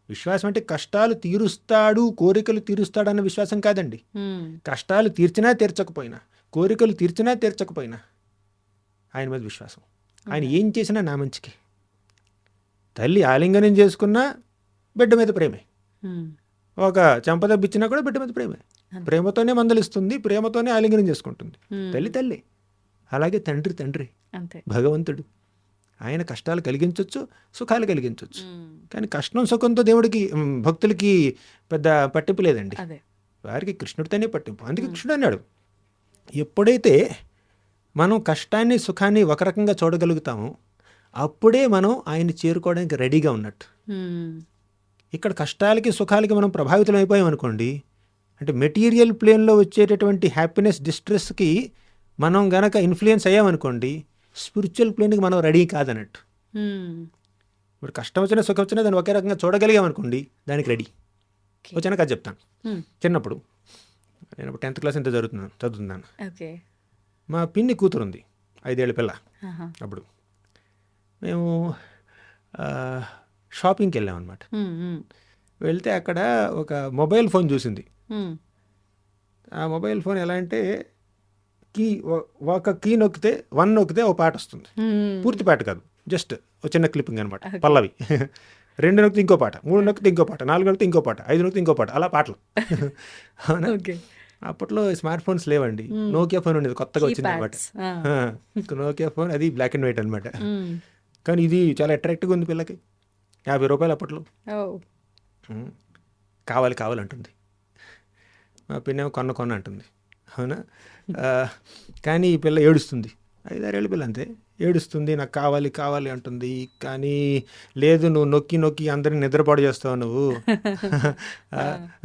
విశ్వాసం అంటే కష్టాలు తీరుస్తాడు, కోరికలు తీరుస్తాడు అన్న విశ్వాసం కాదండి. ఉమ్, కష్టాలు తీర్చినా తీర్చకపోయినా, కోరికలు తీర్చినా తీర్చకపోయినా ఆయన మీద విశ్వాసం. ఆయన ఏం చేసినా నా మంచికి. తల్లి ఆలింగనం చేసుకున్నా బిడ్డ మీద ప్రేమే, ఉమ్, ఒక చెంపదబ్బిచ్చినా కూడా బిడ్డ మీద ప్రేమే. అంతే. ప్రేమతోనే మందలిస్తుంది, ప్రేమతోనే ఆలింగనం చేసుకుంటుంది. ఉమ్, తల్లి తల్లి. అలాగే తండ్రి తండ్రి, అంతే. భగవంతుడు. ఆయన కష్టాలు కలిగించవచ్చు, సుఖాలు కలిగించవచ్చు. ఉమ్, కానీ కష్టం సుఖంతో దేవుడికి భక్తులకి పెద్ద పట్టింపు లేదండి. అదే. వారికి కృష్ణుడితోనే పట్టింపు. అందుకే కృష్ణుడు అన్నాడు, ఎప్పుడైతే మనం కష్టాన్ని సుఖాన్ని ఒక రకంగా చూడగలుగుతామో అప్పుడే మనం ఆయన్ని చేరుకోవడానికి రెడీగా ఉన్నట్టు. ఉమ్, ఇక్కడ కష్టాలకి సుఖాలకి మనం ప్రభావితం అయిపోయాం అనుకోండి, అంటే మెటీరియల్ ప్లేన్లో వచ్చేటటువంటి హ్యాపీనెస్ డిస్ట్రెస్కి మనం గనక ఇన్ఫ్లుయెన్స్ అయ్యామనుకోండి, స్పిరిచువల్ ప్లేన్కి మనం రెడీ కాదన్నట్టు. ఉమ్, ఇప్పుడు కష్టం వచ్చినా సుఖం వచ్చినా దాన్ని ఒకే రకంగా చూడగలిగామనుకోండి, దానికి రెడీ. ఓకే. వచ్చినా కథ చెప్తాను. ఉమ్, చిన్నప్పుడు నేను 10th క్లాస్ ఎంత చదువుతున్నాను. ఓకే. మా పిన్ని కూతురు ఉంది, 5 ఏళ్ల పిల్ల. ఆహా. అప్పుడు మేము షాపింగ్కి వెళ్ళామన్నమాట. ఉమ్, ఉమ్, వెళ్తే అక్కడ ఒక మొబైల్ ఫోన్ చూసింది. ఉమ్, ఆ మొబైల్ ఫోన్ ఎలా అంటే ఒక కీ నొక్కితే 1 నొక్కితే ఒక పాట వస్తుంది. ఉమ్, పూర్తి పాట కాదు, జస్ట్ ఒక చిన్న క్లిప్పింగ్ అనమాట, పల్లవి. 2 నొక్కితే ఇంకో పాట, 3 నొక్కితే ఇంకో పాట, 4 నొక్కితే ఇంకో పాట, 5 నొక్కితే ఇంకో పాట, అలా పాటలు. అవునా? ఓకే. అప్పట్లో స్మార్ట్ ఫోన్స్ లేవండి, నోకియా ఫోన్ ఉండేది, కొత్తగా వచ్చింది అనమాట. కీప్యాడ్స్. నోకియా ఫోన్, అది బ్లాక్ అండ్ వైట్ అనమాట. ఉమ్, కానీ ఇది చాలా అట్రాక్టివ్గా ఉంది పిల్లకి. 50 రూపాయలు అప్పట్లో. ఓ, కావాలంటుంది. మా పిన్నేమో కొన్న అంటుంది. అవునా? కానీ ఈ పిల్ల ఏడుస్తుంది, 5-6 ఏళ్ళ పిల్ల అంతే. ఏడుస్తుంది, నాకు కావాలి అంటుంది. కానీ లేదు, నువ్వు నొక్కి నొక్కి అందరిని నిద్రపాడు చేస్తావు నువ్వు.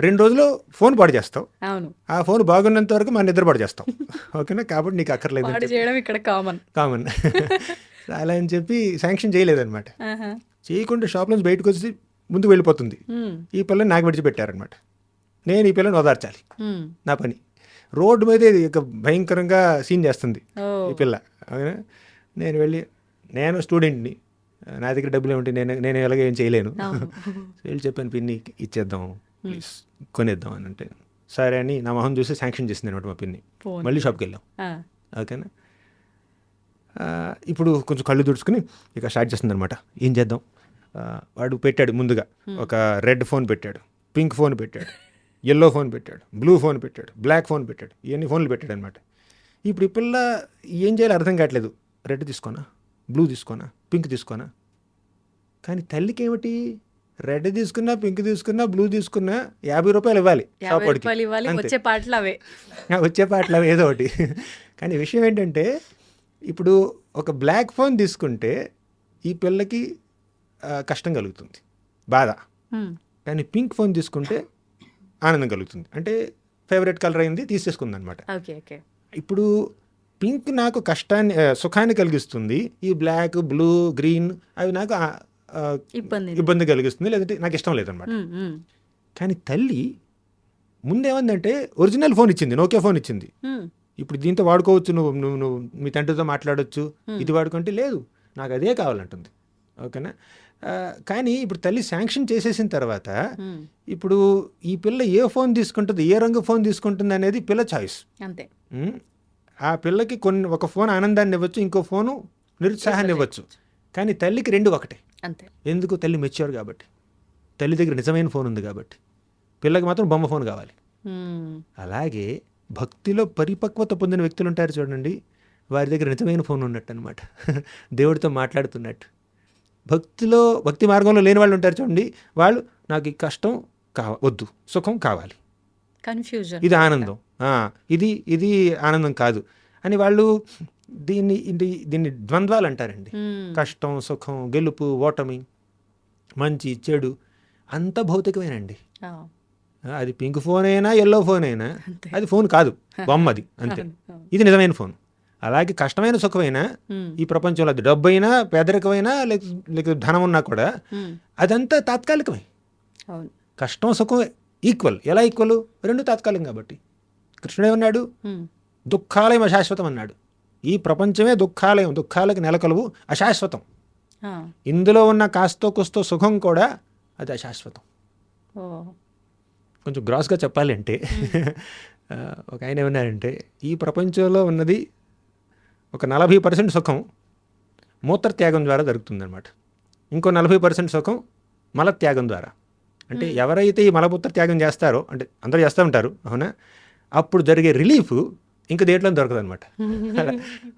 2 రోజులు ఫోన్ పాడు చేస్తావు, అవును. ఆ ఫోన్ బాగున్నంత వరకు మన నిద్రపాడు చేస్తావు. ఓకేనా? కాబట్టి నీకు అక్కర్లేదు పాడు చేయడం ఇక్కడ కామన్. అలా అని చెప్పి శాంక్షన్ చేయలేదన్నమాట. ఆహా. చేయకుండా షాప్ నుంచి బయటకు వచ్చి ముందుకు వెళ్ళిపోతుంది. ఉమ్, ఈ పిల్లని నాకు విడిచిపెట్టారనమాట. నేను ఈ పిల్లని ఓదార్చాలి, ఉమ్, నా పని. రోడ్డు మీద ఇది ఇక భయంకరంగా సీన్ చేస్తుంది ఓ, ఈ పిల్ల. అవునా? నేను వెళ్ళి, నేను స్టూడెంట్ని, నా దగ్గర డబ్బులు ఏమిటి, నేను ఎలాగ ఏం చేయలేను. అవును. వెళ్ళి చెప్పాను, పిన్ని ఇచ్చేద్దాం ప్లీజ్, కొనేద్దాం అని అంటే సరే అని నా మొహం చూసి శాంక్షన్ చేసింది అనమాట మా పిన్ని. ఫోన్. మళ్ళీ షాప్కి వెళ్ళాం. ఆ, ఓకేనా? ఇప్పుడు కొంచెం కళ్ళు తుడుచుకుని ఇక స్టార్ట్ చేస్తుంది అనమాట. ఏం చేద్దాం? వాడు పెట్టాడు ముందుగా ఒక రెడ్ ఫోన్ పెట్టాడు, పింక్ ఫోన్ పెట్టాడు, ఎల్లో ఫోన్ పెట్టాడు, బ్లూ ఫోన్ పెట్టాడు, బ్లాక్ ఫోన్ పెట్టాడు, ఇవన్నీ ఫోన్లు పెట్టాడు అనమాట. ఇప్పుడు ఈ పిల్ల ఏం చేయాలో అర్థం కావట్లేదు. రెడ్ తీసుకోనా, బ్లూ తీసుకోనా, పింక్ తీసుకోనా? కానీ తల్లికి ఏమిటి, రెడ్ తీసుకున్నా, పింక్ తీసుకున్నా, బ్లూ తీసుకున్నా 50 రూపాయలు ఇవ్వాలి 50 రూపాయలు ఇవ్వాలి. వచ్చే పాటలు అవే. వచ్చే పాటలు అవి ఏదో ఒకటి. కానీ విషయం ఏంటంటే, ఇప్పుడు ఒక బ్లాక్ ఫోన్ తీసుకుంటే ఈ పిల్లకి కష్టం కలుగుతుంది, బాధ. ఉమ్, కానీ పింక్ ఫోన్ తీసుకుంటే ఆనందం కలుగుతుంది. అంటే ఫేవరెట్ కలర్ అయింది, తీసేసుకుంది అనమాట. ఓకే. ఓకే. ఇప్పుడు పింక్ నాకు కష్టాన్ని సుఖాన్ని కలిగిస్తుంది, ఈ బ్లాక్, బ్లూ, గ్రీన్ అవి నాకు ఇబ్బంది కలిగిస్తుంది, లేదంటే నాకు ఇష్టం లేదనమాట. ఉమ్, ఉమ్, కానీ తల్లి ముందేమందంటే ఒరిజినల్ ఫోన్ ఇచ్చింది, నోకియా ఫోన్ ఇచ్చింది. ఉమ్, ఇప్పుడు దీంతో వాడుకోవచ్చు, నువ్వు మీ తండ్రితో మాట్లాడవచ్చు, ఇది వాడుకుంటే లేదు, నాకు అదే కావాలంటుంది. ఓకేనా? కానీ ఇప్పుడు తల్లి శాంక్షన్ చేసేసిన తర్వాత ఉమ్, ఇప్పుడు ఈ పిల్ల ఏ ఫోన్ తీసుకుంటుంది, ఏ రంగు ఫోన్ తీసుకుంటుంది అనేది పిల్ల చాయిస్. అంతే. ఆ పిల్లకి ఒక ఫోన్ ఆనందాన్ని ఇవ్వచ్చు, ఇంకో ఫోను నిరుత్సాహాన్ని ఇవ్వచ్చు. కానీ తల్లికి 2 ఒకటే. అంతే. ఎందుకు? తల్లి మెచ్యూర్ కాబట్టి, తల్లి దగ్గర నిజమైన ఫోన్ ఉంది కాబట్టి. పిల్లకి మాత్రం బొమ్మ ఫోన్ కావాలి. ఉమ్, అలాగే భక్తిలో పరిపక్వత పొందిన వ్యక్తులు ఉంటారు చూడండి, వారి దగ్గర నిజమైన ఫోన్ ఉన్నట్టు అనమాట, దేవుడితో మాట్లాడుతున్నట్టు. భక్తి మార్గంలో లేని వాళ్ళు ఉంటారు చూడండి, వాళ్ళు నాకు ఈ కష్టం వద్దు, సుఖం కావాలి, కన్ఫ్యూజన్, ఇది ఆనందం, ఇది ఆనందం కాదు అని వాళ్ళు దీన్ని ద్వంద్వాలు అంటారండి. కష్టం, సుఖం, గెలుపు, ఓటమి, మంచి, చెడు అంత భౌతికమేనండి. అది పింక్ ఫోన్ అయినా ఎల్లో ఫోన్ అయినా అది ఫోన్ కాదు, బొమ్మ అది అంతే. ఇది నిజమైన ఫోన్. అలాగే కష్టమైన సుఖమైనా ఈ ప్రపంచంలో అది డబ్బు అయినా పేదరికమైనా లేక ధనం ఉన్నా కూడా అదంతా తాత్కాలికమే. కష్టం సుఖం ఈక్వల్. ఎలా ఈక్వల్? రెండు తాత్కాలికం కాబట్టి. కృష్ణుడు ఏమన్నాడు? దుఃఖాలయం అశాశ్వతం అన్నాడు. ఈ ప్రపంచమే దుఃఖాలయం, దుఃఖాలకు నెలకొలువు, అశాశ్వతం. ఇందులో ఉన్న కాస్తో కుస్తో సుఖం కూడా అది అశాశ్వతం. కొంచెం గ్రాస్గా చెప్పాలి అంటే ఒక ఆయన ఏమన్నారంటే, ఈ ప్రపంచంలో ఉన్నది ఒక 40% సుఖం మూత్రత్యాగం ద్వారా జరుగుతుందన్నమాట. ఇంకో 40% సుఖం మలత్యాగం ద్వారా. అంటే ఎవరైతే ఈ మలమూత్ర త్యాగం చేస్తారో, అంటే అందరూ చేస్తూ ఉంటారు అవునా, అప్పుడు జరిగే రిలీఫ్ ఇంకా దేంట్లో దొరకదు అనమాట.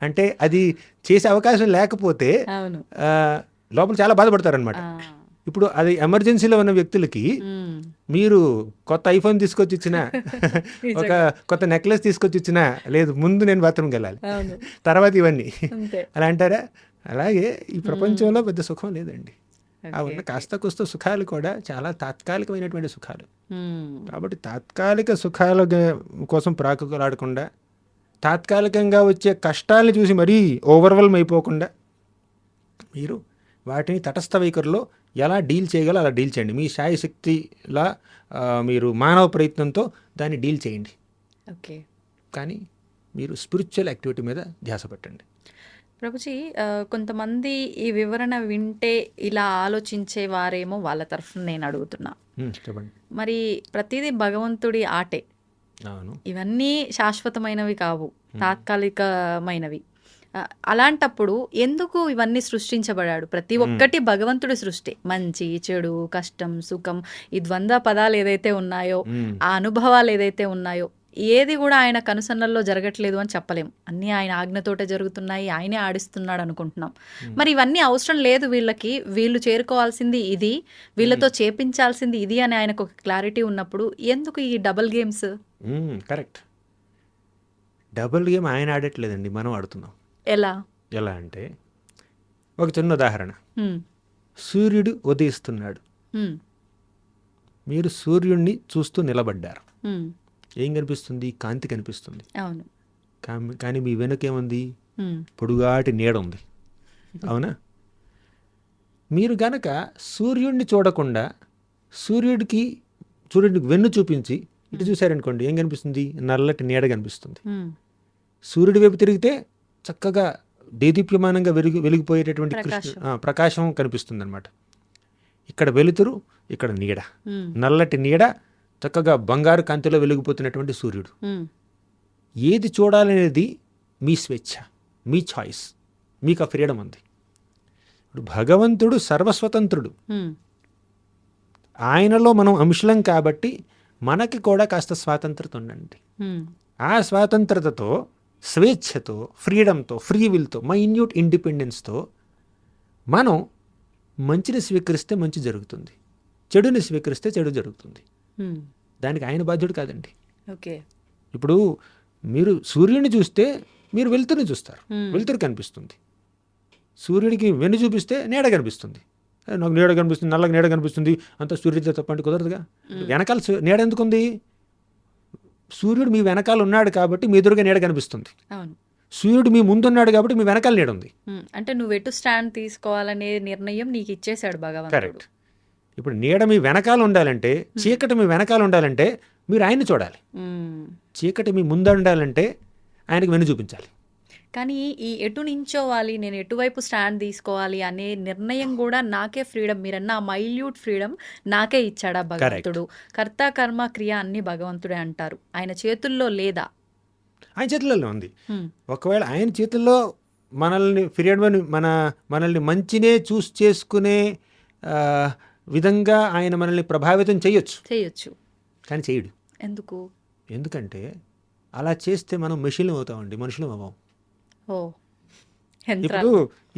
అంటే అది చేసే అవకాశం లేకపోతే లోపల చాలా బాధపడతారనమాట. ఇప్పుడు అది ఎమర్జెన్సీలో ఉన్న వ్యక్తులకి మీరు కొత్త ఐఫోన్ తీసుకొచ్చి ఇచ్చినా, ఒక కొత్త నెక్లెస్ తీసుకొచ్చి ఇచ్చినా, లేదు ముందు నేను బాత్రూమ్కి వెళ్ళాలి తర్వాత ఇవన్నీ అలా అంటారా? అలాగే ఈ ప్రపంచంలో పెద్ద సుఖం లేదండి. అవును, కాస్త కుస్త సుఖాలు కూడా చాలా తాత్కాలికమైనటువంటి సుఖాలు. కాబట్టి తాత్కాలిక సుఖాల కోసం ప్రాకులాడకుండా, తాత్కాలికంగా వచ్చే కష్టాలను చూసి మరీ ఓవర్వెల్మ్ అయిపోకుండా మీరు వాటిని తటస్థ వైఖరిలో ఎలా డీల్ చేయగలో అలా డీల్ చేయండి. మీ శాయశక్తిలా మీరు మానవ ప్రయత్నంతో దాన్ని డీల్ చేయండి. ఓకే, కానీ మీరు స్పిరిచువల్ యాక్టివిటీ మీద ధ్యాస పెట్టండి. ప్రభుజీ, కొంతమంది ఈ వివరణ వింటే ఇలా ఆలోచించే వారేమో వాళ్ళ తరఫున నేను అడుగుతున్నా. చెప్పండి. మరి ప్రతిదీ భగవంతుడి ఆటే, అవును, ఇవన్నీ శాశ్వతమైనవి కావు, తాత్కాలికమైనవి. అలాంటప్పుడు ఎందుకు ఇవన్నీ సృష్టించబడాడు? ప్రతి ఒక్కటి భగవంతుడి సృష్టి. మంచి చెడు, కష్టం సుఖం, ఈ ద్వంద్వ పదాలు ఏదైతే ఉన్నాయో, ఆ అనుభవాలు ఏదైతే ఉన్నాయో, ఏది కూడా ఆయన కనుసన్నల్లో జరగట్లేదు అని చెప్పలేం. అన్నీ ఆయన ఆజ్ఞతోటే జరుగుతున్నాయి, ఆయనే ఆడిస్తున్నాడు అనుకుంటున్నాం. మరి ఇవన్నీ అవసరం లేదు వీళ్ళకి, వీళ్ళు చేరుకోవాల్సింది ఇది, వీళ్ళతో చేపించాల్సింది ఇది అని ఆయనకు ఒక క్లారిటీ ఉన్నప్పుడు ఎందుకు ఈ double games? Correct. Double game ఆయన ఆడట్లేదండి, మనం ఆడుతున్నాం. ఎలా అంటే, ఒక చిన్న ఉదాహరణ. సూర్యుడు ఉదయిస్తున్నాడు, మీరు సూర్యుడిని చూస్తూ నిలబడ్డారు. ఏం కనిపిస్తుంది? కాంతి కనిపిస్తుంది. కానీ మీ వెనుకేముంది? పొడుగాటి నీడ ఉంది. అవునా? మీరు గనక సూర్యుడిని చూడకుండా సూర్యుడికి వెన్ను చూపించి ఇటు చూశారనుకోండి, ఏం కనిపిస్తుంది? నల్లటి నీడ కనిపిస్తుంది. సూర్యుడి వైపు తిరిగితే చక్కగా దేదీప్యమానంగా వెలిగిపోయేటటువంటి ప్రకాశం కనిపిస్తుంది అనమాట. ఇక్కడ వెలుతురు, ఇక్కడ నీడ, నల్లటి నీడ, చక్కగా బంగారు కాంతిలో వెలిగిపోతున్నటువంటి సూర్యుడు. ఏది చూడాలనేది మీ స్వేచ్ఛ, మీ చాయిస్, మీకు ఆ ఫ్రీడమ్ ఉంది. ఇప్పుడు భగవంతుడు సర్వస్వతంత్రుడు, ఆయనలో మనం అంశలం కాబట్టి మనకి కూడా కాస్త స్వాతంత్రత ఉండండి. ఆ స్వాతంత్రతతో, స్వేచ్ఛతో, ఫ్రీడమ్తో, ఫ్రీ విల్తో, మైన్యూట్ ఇండిపెండెన్స్తో మనం మంచిని స్వీకరిస్తే మంచి జరుగుతుంది, చెడుని స్వీకరిస్తే చెడు జరుగుతుంది. దానికి ఆయన బాధ్యుడు కాదండి. ఓకే, ఇప్పుడు మీరు సూర్యుడిని చూస్తే మీరు వెలుతురుని చూస్తారు, వెలుతురు కనిపిస్తుంది. సూర్యుడికి వెన్ను చూపిస్తే నీడ కనిపిస్తుంది. నాకు నీడ కనిపిస్తుంది, నల్లగా నీడ కనిపిస్తుంది, అంత సూర్యుడితో తప్పంటే కుదరదుగా. వెనకాల నీడ ఎందుకుంది? సూర్యుడు మీ వెనకాల ఉన్నాడు కాబట్టి మీ ఎదురుగా నీడ కనిపిస్తుంది. సూర్యుడు మీ ముందున్నాడు కాబట్టి మీ వెనకాల నీడ ఉంది. అంటే నువ్వు ఎటు స్టాండ్ తీసుకోవాలనే నిర్ణయం నీకు ఇచ్చేశాడు భగవంతుడు. కరెక్ట్. ఇప్పుడు నీడ మీ వెనకాల ఉండాలంటే, చీకటి మీ వెనకాల ఉండాలంటే మీరు ఆయన్ని చూడాలి. చీకటి మీ ముందు ఉండాలంటే ఆయనకి వెన్ను చూపించాలి. కానీ ఈ ఎటు నించోవాలి, నేను ఎటువైపు స్టాండ్ తీసుకోవాలి అనే నిర్ణయం కూడా నాకే ఫ్రీడమ్, మీరన్న మైల్యూట్ ఫ్రీడమ్ నాకే ఇచ్చాడా భగవంతుడు? కర్త కర్మ క్రియ అన్ని భగవంతుడే అంటారు, ఆయన చేతుల్లో లేదా? ఆయన చేతుల్లో ఉంది. ఒకవేళ ఆయన చేతుల్లో మనల్ని ఫ్రీడమ్, మనల్ని మంచినే చూస్ చేసుకునే విధంగా ఆయన మనల్ని ప్రభావితం చేయొచ్చు, కానీ చేయడు. ఎందుకంటే అలా చేస్తే మనం మెషిన్లు అవుతామండి, మనుషులం అవ్వం. ఇప్పుడు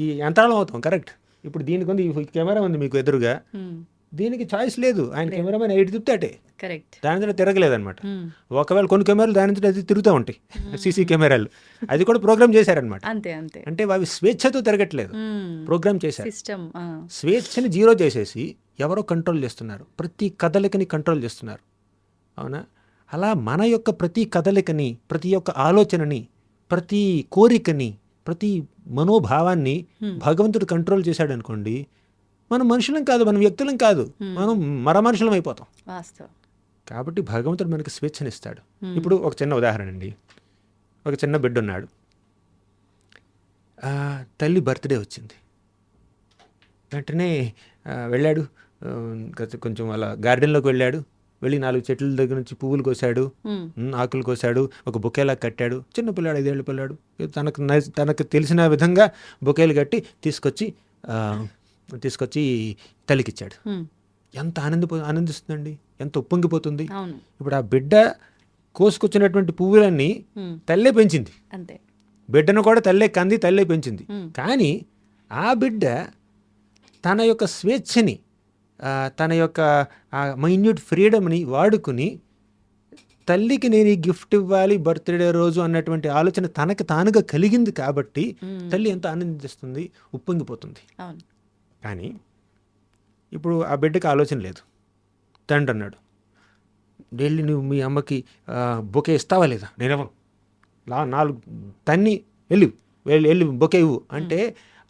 ఈ యంత్రాలం అవుతాం. కరెక్ట్. ఇప్పుడు దీనికి ఉంది, కెమెరా ఉంది మీకు ఎదురుగా, దీనికి చాయిస్ లేదు. ఆయన కెమెరామెన్ ఎయిట్ తిప్పితే అటే, కరెక్ట్. దాని ద్వారా తిరగలేదన్నమాట. ఒకవేళ కొన్ని కెమెరాలు దాని ద్వారా అది తిరుగుతూ ఉంటాయి, సీసీ కెమెరాలు, అది కూడా ప్రోగ్రామ్ చేశారనమాట. అంతే అంతే. అంటే అవి స్వేచ్ఛతో తిరగట్లేదు, ప్రోగ్రామ్ చేశారు. సిస్టమ్. స్వేచ్ఛని జీరో చేసేసి ఎవరో కంట్రోల్ చేస్తున్నారు, ప్రతి కదలికని కంట్రోల్ చేస్తున్నారు. అవునా? అలా మన యొక్క ప్రతి కదలికని, ప్రతి ఒక్క ఆలోచనని, ప్రతి కోరికని, ప్రతి మనోభావాన్ని భగవంతుడు కంట్రోల్ చేశాడు అనుకోండి, మనం మనుషులం కాదు, మనం వ్యక్తులం కాదు, మనం మనుషులం అయిపోతాం. వాస్తవం. కాబట్టి భగవంతుడు మనకి స్వేచ్ఛనిస్తాడు. ఇప్పుడు ఒక చిన్న ఉదాహరణ అండి. ఒక చిన్న బిడ్డ ఉన్నాడు, తల్లి బర్త్డే వచ్చింది, వెంటనే వెళ్ళాడు, కొంచెం అలా గార్డెన్లోకి వెళ్ళాడు, వెళ్ళి 4 చెట్ల దగ్గర నుంచి పువ్వులు కోసాడు, ఆకులు కోసాడు, ఒక బొకేలా కట్టాడు. చిన్న పిల్లాడు, 5 ఏళ్ళ పిల్లాడు, తనకు తెలిసిన విధంగా బొకేలు కట్టి తీసుకొచ్చి తల్లికిచ్చాడు. ఎంత ఆనందిస్తుందండి, ఎంత ఉప్పొంగిపోతుంది. ఇప్పుడు ఆ బిడ్డ కోసుకొచ్చినటువంటి పువ్వులన్నీ తల్లే పెంచింది, అంతే. బిడ్డను కూడా తల్లే కంది, తల్లే పెంచింది. కానీ ఆ బిడ్డ తన యొక్క స్వేచ్ఛని, తన యొక్క మైన్యూట్ ఫ్రీడమ్ని వాడుకుని తల్లికి నేను ఈ గిఫ్ట్ ఇవ్వాలి బర్త్డే రోజు అన్నటువంటి ఆలోచన తనకు తానుగా కలిగింది కాబట్టి తల్లి ఎంత ఆనందిస్తుంది, ఉప్పొంగిపోతుంది. కానీ ఇప్పుడు ఆ బిడ్డకి ఆలోచన లేదు. తండ్రి అన్నాడు, వెళ్ళి నువ్వు మీ అమ్మకి బొకే ఇస్తావా లేదా? నేనెవరు 4 తన్ని వెళ్ళి బొకే ఇవ్వు అంటే,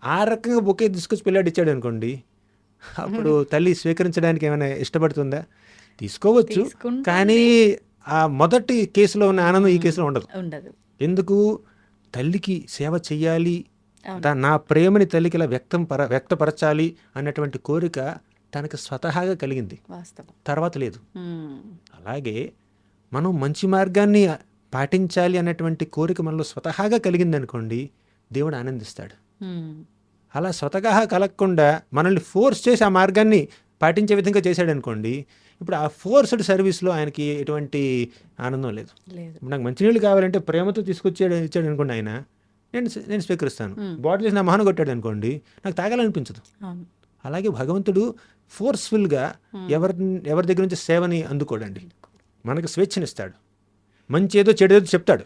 ఆ రకంగా బొకే తీసుకొచ్చి పిల్లాడు ఇచ్చాడు అనుకోండి, అప్పుడు తల్లి స్వీకరించడానికి ఏమైనా ఇష్టపడుతుందా? తీసుకోవచ్చు, కానీ ఆ మొదటి కేసులో ఉన్న ఆనందం ఈ కేసులో ఉండదు. ఎందుకు? తల్లికి సేవ చెయ్యాలి, నా ప్రేమని తల్లికి ఇలా వ్యక్తపరచాలి అన్నటువంటి కోరిక తనకు స్వతహాగా కలిగింది, తర్వాత లేదు. అలాగే మనం మంచి మార్గాన్ని పాటించాలి అన్నటువంటి కోరిక మనలో స్వతహాగా కలిగింది అనుకోండి, దేవుడు ఆనందిస్తాడు. అలా స్వతహాగా కలగకుండా మనల్ని ఫోర్స్ చేసి ఆ మార్గాన్ని పాటించే విధంగా చేశాడు అనుకోండి, ఇప్పుడు ఆ ఫోర్స్డ్ సర్వీస్లో ఆయనకి ఎటువంటి ఆనందం లేదు. నాకు మంచినీళ్ళు కావాలంటే ప్రేమతో ఇచ్చాడు అనుకోండి, ఆయన నేను స్వీకరిస్తాను. బాటిల్ చేసి నా మొహన కొట్టాడు అనుకోండి, నాకు తాగాలనిపించదు. అలాగే భగవంతుడు ఫోర్స్ఫుల్గా ఎవరి దగ్గర నుంచి సేవని అందుకోడండి, మనకు స్వేచ్ఛనిస్తాడు. మంచి ఏదో చెడు ఏదో చెప్తాడు,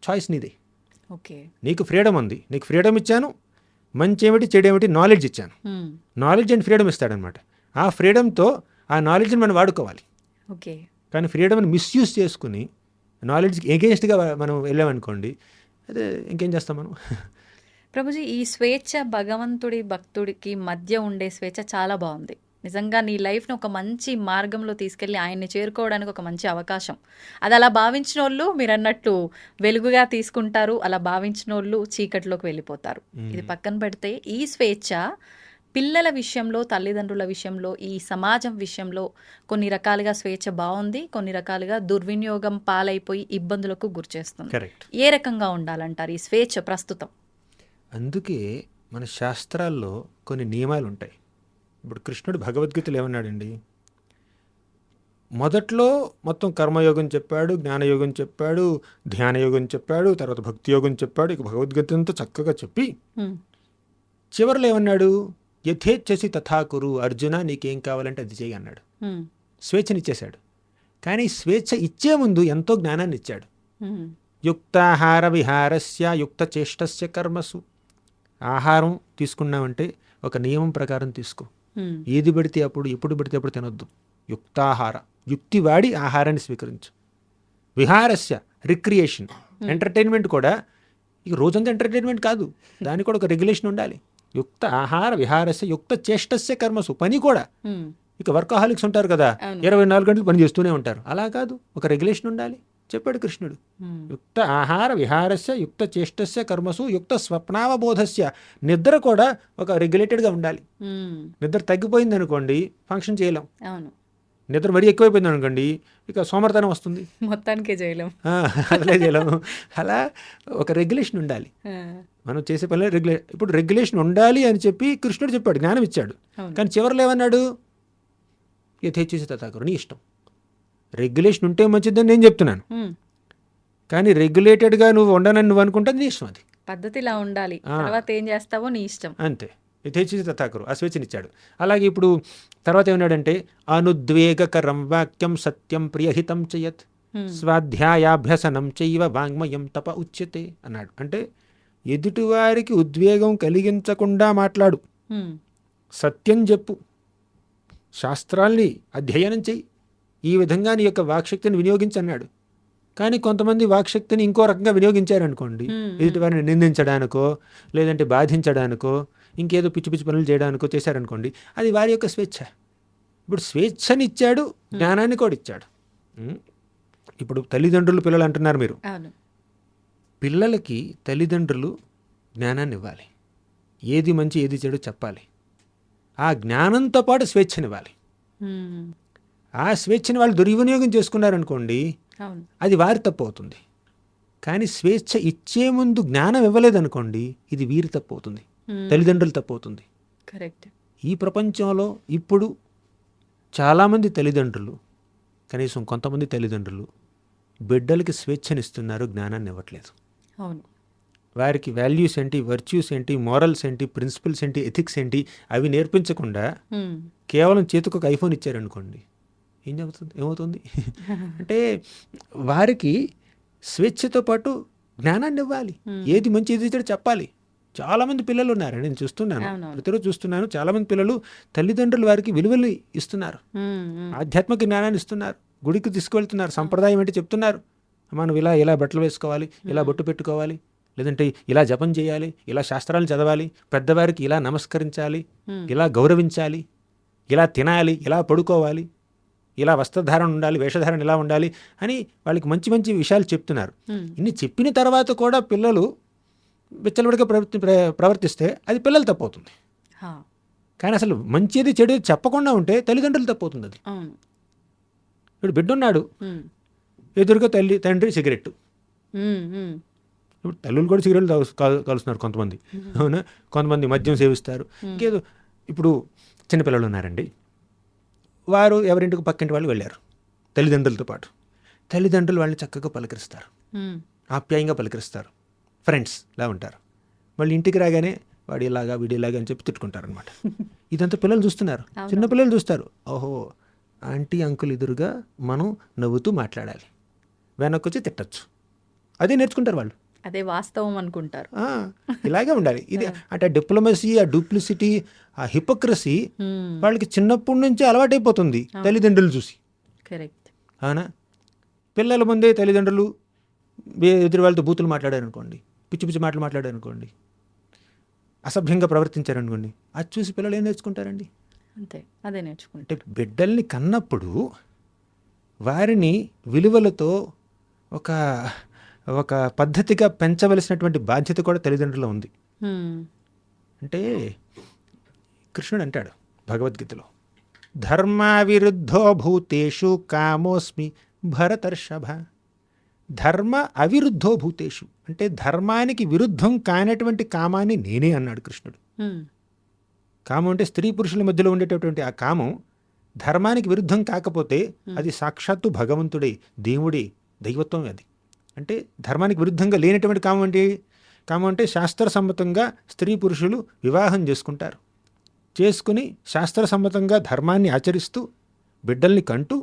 చాయిస్ నీదే. నీకు ఫ్రీడమ్ ఉంది, నీకు ఫ్రీడమ్ ఇచ్చాను, మంచి ఏమిటి చెడు ఏమిటి నాలెడ్జ్ ఇచ్చాను, నాలెడ్జ్ అండ్ ఫ్రీడమ్ ఇస్తాడనమాట. ఆ ఫ్రీడమ్తో ఆ నాలెడ్జ్ని మనం వాడుకోవాలి. కానీ ఫ్రీడమ్ని మిస్యూజ్ చేసుకుని నాలెడ్జ్కి ఎగెయిన్స్ట్గా మనం వెళ్ళామనుకోండి, అదే ఇంకేం చేస్తాం మనం. ప్రభుజీ, ఈ స్వేచ్ఛ భగవంతుడి భక్తుడికి మధ్య ఉండే స్వేచ్ఛ చాలా బాగుంది. నిజంగా నీ లైఫ్ని ఒక మంచి మార్గంలో తీసుకెళ్ళి ఆయన్ని చేరుకోవడానికి ఒక మంచి అవకాశం. అది అలా భావించిన వాళ్ళు మీరు అన్నట్టు వెలుగుగా తీసుకుంటారు, అలా భావించిన వాళ్ళు చీకటిలోకి వెళ్ళిపోతారు. ఇది పక్కన పెడితే ఈ స్వేచ్ఛ పిల్లల విషయంలో, తల్లిదండ్రుల విషయంలో, ఈ సమాజం విషయంలో కొన్ని రకాలుగా స్వేచ్ఛ బాగుంది, కొన్ని రకాలుగా దుర్వినియోగం పాలైపోయి ఇబ్బందులకు గురిచేస్తుంది. ఏ రకంగా ఉండాలంటారు ఈ స్వేచ్ఛ ప్రస్తుతం? అందుకే మన శాస్త్రాల్లో కొన్ని నియమాలు ఉంటాయి. ఇప్పుడు కృష్ణుడు భగవద్గీతలు ఏమన్నాడండి, మొదట్లో మొత్తం కర్మయోగం చెప్పాడు, జ్ఞానయోగం చెప్పాడు, ధ్యానయోగం చెప్పాడు, తర్వాత భక్తి యోగం చెప్పాడు. ఇక భగవద్గీత అంతా చక్కగా చెప్పి చివరిలో ఏమన్నాడు, యథేచ్ఛసి తథాకురు అర్జున, నీకేం కావాలంటే అది చేయి అన్నాడు. స్వేచ్ఛనిచ్చేశాడు. కానీ స్వేచ్ఛ ఇచ్చే ముందు ఎంతో జ్ఞానాన్ని ఇచ్చాడు. యుక్తాహార విహారస్య యుక్త చేష్టస్య కర్మసు. ఆహారం తీసుకున్నామంటే ఒక నియమం ప్రకారం తీసుకో, ఏది పడితే అప్పుడు ఎప్పుడు పడితే అప్పుడు తినొద్దు. యుక్తాహార, యుక్తి వాడి ఆహారాన్ని స్వీకరించు. విహారస్య, రిక్రియేషన్, ఎంటర్టైన్మెంట్ కూడా ఇక రోజంతా ఎంటర్టైన్మెంట్ కాదు, దానికి కూడా ఒక రెగ్యులేషన్ ఉండాలి. యుక్త ఆహార విహారస్య యుక్త చేష్టస్య కర్మసు. పని కూడా ఇక వర్కాహాలిక్స్ ఉంటారు కదా, 24 గంటలు పని చేస్తూనే ఉంటారు, అలా కాదు, ఒక రెగ్యులేషన్ ఉండాలి చెప్పాడు కృష్ణుడు. యుక్త ఆహార విహారస్య యుక్త చేష్టస్య కర్మసు యుక్త స్వప్నావబోధస్య. నిద్ర కూడా ఒక రెగ్యులేటెడ్గా ఉండాలి. నిద్ర తగ్గిపోయింది అనుకోండి ఫంక్షన్ చేయలేం, నిద్ర మరీ ఎక్కువైపోయింది అనుకోండి ఇక సోమర్తనం వస్తుంది, మొత్తానికే చేయలేం, అసలే చేయలేము. అలా ఒక రెగ్యులేషన్ ఉండాలి మనం చేసే పనిలో. ఇప్పుడు రెగ్యులేషన్ ఉండాలి అని చెప్పి కృష్ణుడు చెప్పాడు, జ్ఞానం ఇచ్చాడు. కానీ చివరిలో ఏమన్నాడు, యథేచ్ఛసి తథాకురు, నీ ఇష్టం. రెగ్యులేషన్ ఉంటే మంచిదని నేను చెప్తున్నాను, కానీ రెగ్యులేటెడ్గా నువ్వు ఉండనని నువ్వు అనుకుంటే నీ ఇష్టం, అది పద్ధతిలా ఉండాలి, తర్వాత ఏం చేస్తావో నీ ఇష్టం. అంతే. యథేచ్ఛ తథాకరు, ఆ స్వేచ్ఛనిచ్చాడు. అలాగే ఇప్పుడు తర్వాత ఏమన్నాడంటే అనుద్వేగకరం వాక్యం సత్యం ప్రియహితం చేయత్ స్వాధ్యాయాభ్యసనం చైవ వాంగ్మయం తప ఉచ్యతే అన్నాడు. అంటే ఎదుటివారికి ఉద్వేగం కలిగించకుండా మాట్లాడు, సత్యం చెప్పు, శాస్త్రాల్ని అధ్యయనం చెయ్యి, ఈ విధంగా నీ యొక్క వాక్శక్తిని వినియోగించన్నాడు. కానీ కొంతమంది వాక్శక్తిని ఇంకో రకంగా వినియోగించారనుకోండి, ఎదుటివారిని నిందించడానికో లేదంటే బాధించడానికో ఇంకేదో పిచ్చి పిచ్చి పనులు చేయడానికో చేశారనుకోండి, అది వారి యొక్క స్వేచ్ఛ. ఇప్పుడు స్వేచ్ఛనిచ్చాడు, జ్ఞానాన్ని కూడా ఇచ్చాడు. ఇప్పుడు తల్లిదండ్రులు పిల్లలు అంటున్నారు మీరు, పిల్లలకి తల్లిదండ్రులు జ్ఞానాన్ని ఇవ్వాలి, ఏది మంచి ఏది చెడు చెప్పాలి, ఆ జ్ఞానంతో పాటు స్వేచ్ఛనివ్వాలి. ఆ స్వేచ్ఛని వాళ్ళు దుర్వినియోగం చేసుకున్నారనుకోండి, అది వారి తప్పు అవుతుంది. కానీ స్వేచ్ఛ ఇచ్చే ముందు జ్ఞానం ఇవ్వలేదనుకోండి, ఇది వీరి తప్పు అవుతుంది, తల్లిదండ్రులు తప్పు అవుతుంది. కరెక్ట్. ఈ ప్రపంచంలో ఇప్పుడు చాలామంది తల్లిదండ్రులు, కనీసం కొంతమంది తల్లిదండ్రులు బిడ్డలకి స్వేచ్ఛనిస్తున్నారు, జ్ఞానాన్ని ఇవ్వట్లేదు. అవును. వారికి వాల్యూస్ ఏంటి, వర్చ్యూస్ ఏంటి, మోరల్స్ ఏంటి, ప్రిన్సిపల్స్ ఏంటి, ఎథిక్స్ ఏంటి అవి నేర్పించకుండా కేవలం చేతికి ఒక ఐఫోన్ ఇచ్చారనుకోండి, ఏమవుతుంది అంటే వారికి స్వేచ్ఛతో పాటు జ్ఞానాన్ని ఇవ్వాలి, ఏది మంచి ఏది చెడు చెప్పాలి. చాలామంది పిల్లలు ఉన్నారు, నేను చూస్తున్నాను, ప్రతిరోజు చూస్తున్నాను, చాలామంది పిల్లలు తల్లిదండ్రులు వారికి విలువలు ఇస్తున్నారు, ఆధ్యాత్మిక జ్ఞానాన్ని ఇస్తున్నారు, గుడికి తీసుకువెళ్తున్నారు, సంప్రదాయం ఏంటి చెప్తున్నారు, మనం ఇలా బట్టలు వేసుకోవాలి, ఇలా బొట్టు పెట్టుకోవాలి, లేదంటే ఇలా జపం చేయాలి, ఇలా శాస్త్రాలు చదవాలి, పెద్దవారికి ఇలా నమస్కరించాలి, ఇలా గౌరవించాలి, ఇలా తినాలి, ఇలా పడుకోవాలి, ఇలా వస్త్రధారణ ఉండాలి, వేషధారణ ఇలా ఉండాలి అని వాళ్ళకి మంచి మంచి విషయాలు చెప్తున్నారు. ఇన్ని చెప్పిన తర్వాత కూడా పిల్లలు విచ్చలవిడిగా ప్రవర్తిస్తే అది పిల్లలు తప్పవుతుంది. కానీ అసలు మంచిది చెడు చెప్పకుండా ఉంటే తల్లిదండ్రులు తప్పవుతుంది. అది ఇప్పుడు బిడ్డ ఉన్నాడు, ఎదురుగా తండ్రి సిగరెట్టు, ఇప్పుడు తల్లులు కూడా సిగరెట్లు కలుస్తున్నారు కొంతమంది, అవునా, కొంతమంది మద్యం సేవిస్తారు, ఇంకేదో. ఇప్పుడు చిన్నపిల్లలు ఉన్నారండి, వారు ఎవరింటికి పక్కింటి వాళ్ళు వెళ్ళారు తల్లిదండ్రులతో పాటు, తల్లిదండ్రులు వాళ్ళని చక్కగా పలకరిస్తారు, ఆప్యాయంగా పలకరిస్తారు, ఫ్రెండ్స్లా ఉంటారు. వాళ్ళు ఇంటికి రాగానే వాడు ఇలాగా వీడు ఇలాగా అని చెప్పి తిట్టుకుంటారు అనమాట. ఇదంతా పిల్లలు చూస్తున్నారు, చిన్నపిల్లలు చూస్తారు. ఓహో, ఆంటీ అంకుల్ ఎదురుగా మనం నవ్వుతూ మాట్లాడాలి, వెనక్కొచ్చి తిట్టచ్చు, అదే నేర్చుకుంటారు వాళ్ళు, అదే వాస్తవం అనుకుంటారు. ఇలాగే ఉండాలి. ఇది అంటే డిప్లొమసీ, ఆ డూప్లిసిటీ, ఆ హిపోక్రసీ వాళ్ళకి చిన్నప్పటి నుంచే అలవాటైపోతుంది తల్లిదండ్రులు చూసి. కరెక్ట్. అవునా? పిల్లల ముందే తల్లిదండ్రులు ఎదురు వాళ్ళతో బూతులు మాట్లాడారనుకోండి, పిచ్చి పిచ్చి మాటలు మాట్లాడారనుకోండి, అసభ్యంగా ప్రవర్తించారనుకోండి, అది చూసి పిల్లలు ఏం నేర్చుకుంటారండి? అంతే, అదే నేర్చుకుంటారు. అంటే బిడ్డల్ని కన్నప్పుడు వారిని విలువలతో ఒక పద్ధతిగా పెంచవలసినటువంటి బాధ్యత కూడా తల్లిదండ్రులు ఉంది. అంటే కృష్ణుడు అంటాడు భగవద్గీతలో, ధర్మావిరుద్ధో భూతేషు కామోస్మి భరతర్షభ. ధర్మ అవిరుద్ధో భూతేషు అంటే ధర్మానికి విరుద్ధం కానటువంటి కామాన్ని నేనే అన్నాడు కృష్ణుడు. కామం అంటే స్త్రీ పురుషుల మధ్యలో ఉండేటటువంటి ఆ కామం ధర్మానికి విరుద్ధం కాకపోతే అది సాక్షాత్తు భగవంతుడే, దేవుడే, దైవత్వం. అది అంటే ధర్మానికి విరుద్ధంగా లేనటువంటి కామం అంటే శాస్త్రసమ్మతంగా స్త్రీ పురుషులు వివాహం చేసుకుంటారు, చేసుకుని శాస్త్రసమ్మతంగా ధర్మాన్ని ఆచరిస్తూ బిడ్డల్ని కంటూ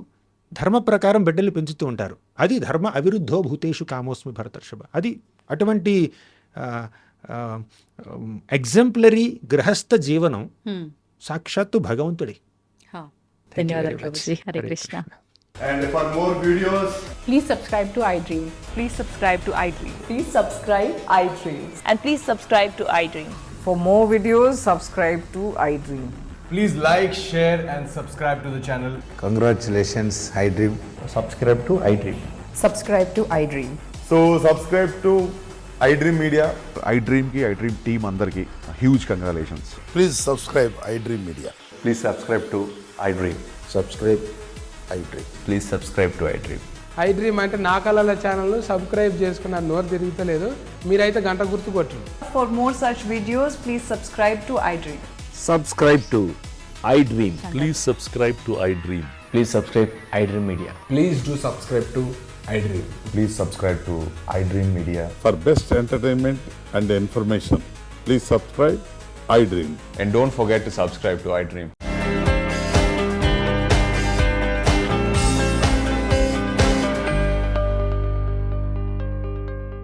ధర్మ ప్రకారం బిడ్డల్ని పెంచుతూ ఉంటారు. అది ధర్మ అవిరుద్ధో భూతేషు కామోస్మి భరతర్షభ. అది అటువంటి ఎగ్జాంపులరీ గృహస్థ జీవనం సాక్షాత్తు భగవంతుడే. ధన్యవాదాలు Prabhuji. Hare Krishna. And for more videos, Please subscribe to iDream. Please subscribe to iDream. Please subscribe iDream. And please subscribe to iDream. For more videos, subscribe to iDream. please like, share and subscribe to the channel. Congratulations, iDream. Subscribe to iDream. Subscribe to iDream. So subscribe to iDream Media. iDream ki iDream team అందరికి huge congratulations. Please subscribe iDream Media. Please subscribe to iDream. Subscribe iDream. Please subscribe to iDream. iDream అంటే నా కళల ఛానల్ను subscribe చేసుకున్నారు, నోరు తిరుగుతలేదు, మీరైతే గంట గుర్తు కొట్టండి. For more such videos, please subscribe to iDream. Subscribe to iDream. Please subscribe to iDream. Please subscribe iDream Media. Please do subscribe to iDream. Please subscribe to iDream Media. For best entertainment and information, please subscribe iDream. And don't forget to subscribe to iDream.